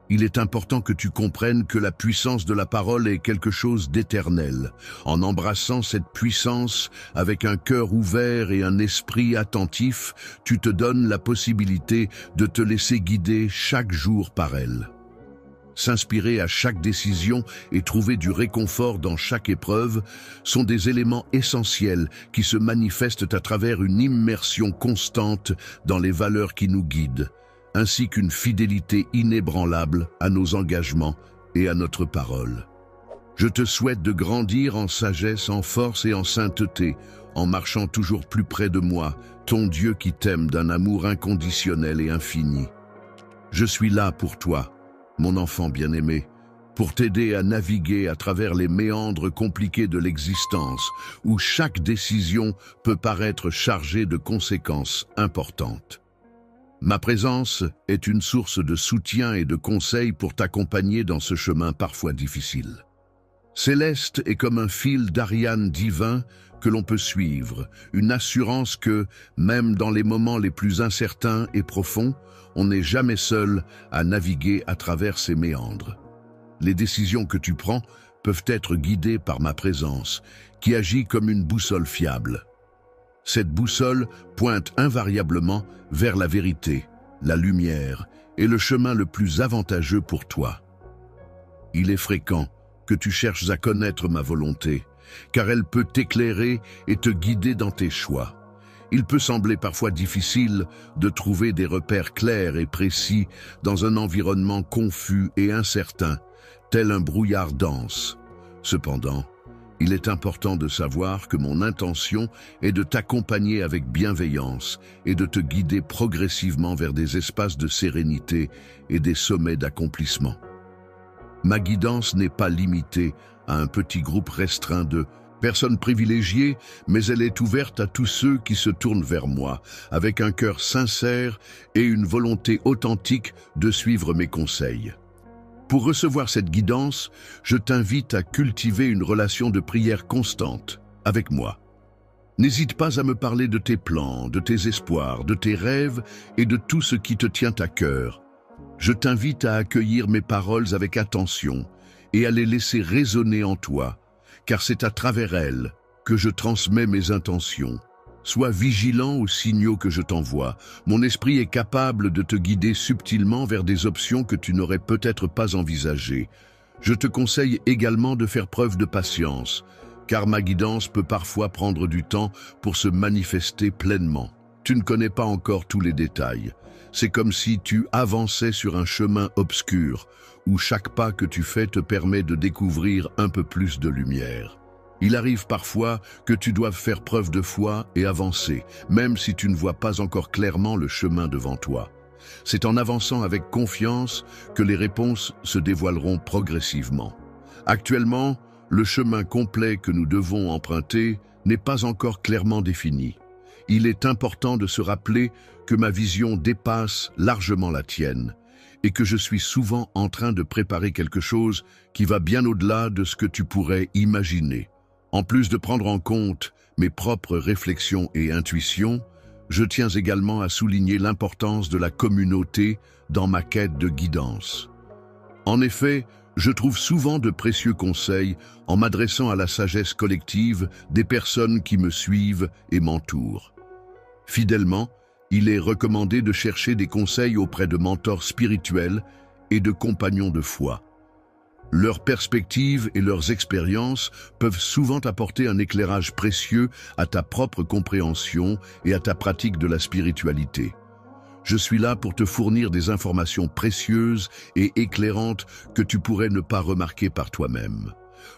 il est important que tu comprennes que la puissance de la parole est quelque chose d'éternel. En embrassant cette puissance avec un cœur ouvert et un esprit attentif, tu te donnes la possibilité de te laisser guider chaque jour par elle. S'inspirer à chaque décision et trouver du réconfort dans chaque épreuve sont des éléments essentiels qui se manifestent à travers une immersion constante dans les valeurs qui nous guident, ainsi qu'une fidélité inébranlable à nos engagements et à notre parole. Je te souhaite de grandir en sagesse, en force et en sainteté, en marchant toujours plus près de moi, ton Dieu qui t'aime d'un amour inconditionnel et infini. Je suis là pour toi, mon enfant bien-aimé, pour t'aider à naviguer à travers les méandres compliqués de l'existence, où chaque décision peut paraître chargée de conséquences importantes. Ma présence est une source de soutien et de conseils pour t'accompagner dans ce chemin parfois difficile. Céleste est comme un fil d'Ariane divin que l'on peut suivre, une assurance que, même dans les moments les plus incertains et profonds, on n'est jamais seul à naviguer à travers ces méandres. Les décisions que tu prends peuvent être guidées par ma présence, qui agit comme une boussole fiable. Cette boussole pointe invariablement vers la vérité, la lumière et le chemin le plus avantageux pour toi. Il est fréquent que tu cherches à connaître ma volonté, car elle peut t'éclairer et te guider dans tes choix. Il peut sembler parfois difficile de trouver des repères clairs et précis dans un environnement confus et incertain, tel un brouillard dense. Cependant, il est important de savoir que mon intention est de t'accompagner avec bienveillance et de te guider progressivement vers des espaces de sérénité et des sommets d'accomplissement. Ma guidance n'est pas limitée à un petit groupe restreint de personnes privilégiées, mais elle est ouverte à tous ceux qui se tournent vers moi, avec un cœur sincère et une volonté authentique de suivre mes conseils. Pour recevoir cette guidance, je t'invite à cultiver une relation de prière constante avec moi. N'hésite pas à me parler de tes plans, de tes espoirs, de tes rêves et de tout ce qui te tient à cœur. Je t'invite à accueillir mes paroles avec attention et à les laisser résonner en toi, car c'est à travers elles que je transmets mes intentions. Sois vigilant aux signaux que je t'envoie. Mon esprit est capable de te guider subtilement vers des options que tu n'aurais peut-être pas envisagées. Je te conseille également de faire preuve de patience, car ma guidance peut parfois prendre du temps pour se manifester pleinement. Tu ne connais pas encore tous les détails. C'est comme si tu avançais sur un chemin obscur, où chaque pas que tu fais te permet de découvrir un peu plus de lumière. Il arrive parfois que tu doives faire preuve de foi et avancer, même si tu ne vois pas encore clairement le chemin devant toi. C'est en avançant avec confiance que les réponses se dévoileront progressivement. Actuellement, le chemin complet que nous devons emprunter n'est pas encore clairement défini. Il est important de se rappeler que ma vision dépasse largement la tienne et que je suis souvent en train de préparer quelque chose qui va bien au-delà de ce que tu pourrais imaginer. En plus de prendre en compte mes propres réflexions et intuitions, je tiens également à souligner l'importance de la communauté dans ma quête de guidance. En effet, je trouve souvent de précieux conseils en m'adressant à la sagesse collective des personnes qui me suivent et m'entourent. Fidèlement, il est recommandé de chercher des conseils auprès de mentors spirituels et de compagnons de foi. Leurs perspectives et leurs expériences peuvent souvent apporter un éclairage précieux à ta propre compréhension et à ta pratique de la spiritualité. Je suis là pour te fournir des informations précieuses et éclairantes que tu pourrais ne pas remarquer par toi-même.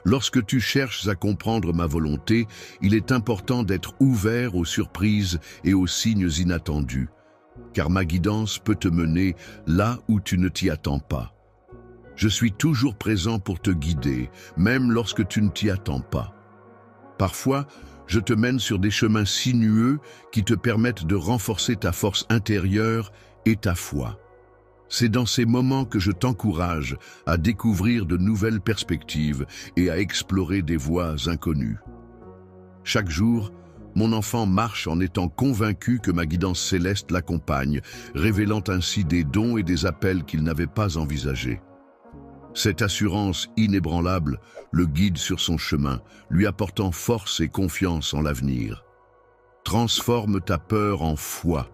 Lorsque tu cherches à comprendre ma volonté, il est important d'être ouvert aux surprises et aux signes inattendus, car ma guidance peut te mener là où tu ne t'y attends pas. Je suis toujours présent pour te guider, même lorsque tu ne t'y attends pas. Parfois, je te mène sur des chemins sinueux qui te permettent de renforcer ta force intérieure et ta foi. C'est dans ces moments que je t'encourage à découvrir de nouvelles perspectives et à explorer des voies inconnues. Chaque jour, mon enfant marche en étant convaincu que ma guidance céleste l'accompagne, révélant ainsi des dons et des appels qu'il n'avait pas envisagés. Cette assurance inébranlable le guide sur son chemin, lui apportant force et confiance en l'avenir. Transforme ta peur en foi,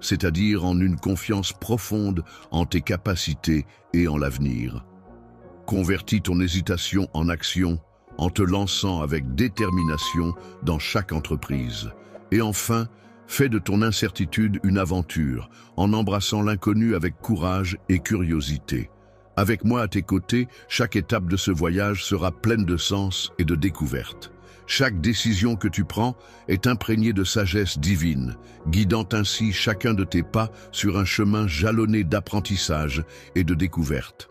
c'est-à-dire en une confiance profonde en tes capacités et en l'avenir. Convertis ton hésitation en action en te lançant avec détermination dans chaque entreprise. Et enfin, fais de ton incertitude une aventure en embrassant l'inconnu avec courage et curiosité. Avec moi à tes côtés, chaque étape de ce voyage sera pleine de sens et de découvertes. Chaque décision que tu prends est imprégnée de sagesse divine, guidant ainsi chacun de tes pas sur un chemin jalonné d'apprentissage et de découverte.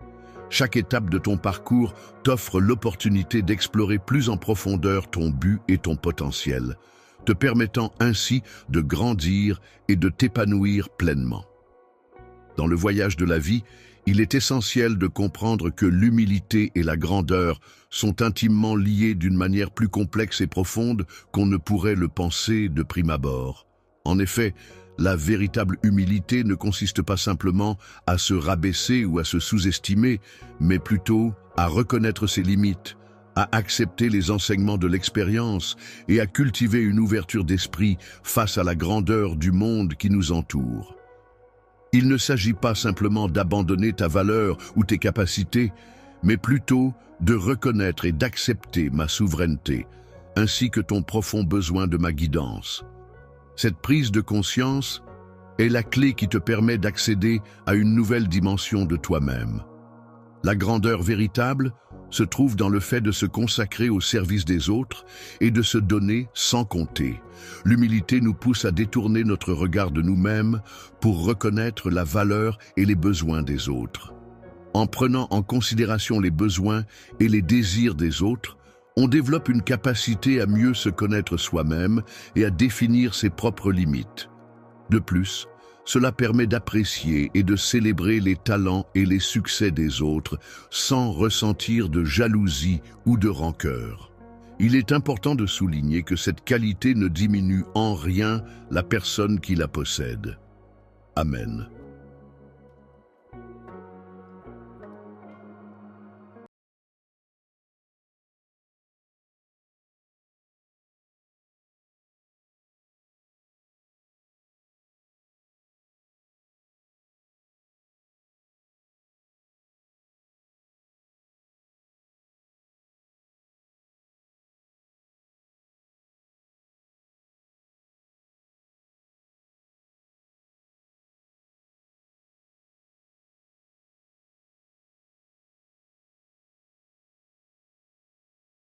Chaque étape de ton parcours t'offre l'opportunité d'explorer plus en profondeur ton but et ton potentiel, te permettant ainsi de grandir et de t'épanouir pleinement. Dans le voyage de la vie, il est essentiel de comprendre que l'humilité et la grandeur sont intimement liées d'une manière plus complexe et profonde qu'on ne pourrait le penser de prime abord. En effet, la véritable humilité ne consiste pas simplement à se rabaisser ou à se sous-estimer, mais plutôt à reconnaître ses limites, à accepter les enseignements de l'expérience et à cultiver une ouverture d'esprit face à la grandeur du monde qui nous entoure. Il ne s'agit pas simplement d'abandonner ta valeur ou tes capacités, mais plutôt de reconnaître et d'accepter ma souveraineté, ainsi que ton profond besoin de ma guidance. Cette prise de conscience est la clé qui te permet d'accéder à une nouvelle dimension de toi-même. La grandeur véritable se trouve dans le fait de se consacrer au service des autres et de se donner sans compter. L'humilité nous pousse à détourner notre regard de nous-mêmes pour reconnaître la valeur et les besoins des autres. En prenant en considération les besoins et les désirs des autres, on développe une capacité à mieux se connaître soi-même et à définir ses propres limites. De plus, cela permet d'apprécier et de célébrer les talents et les succès des autres sans ressentir de jalousie ou de rancœur. Il est important de souligner que cette qualité ne diminue en rien la personne qui la possède. Amen.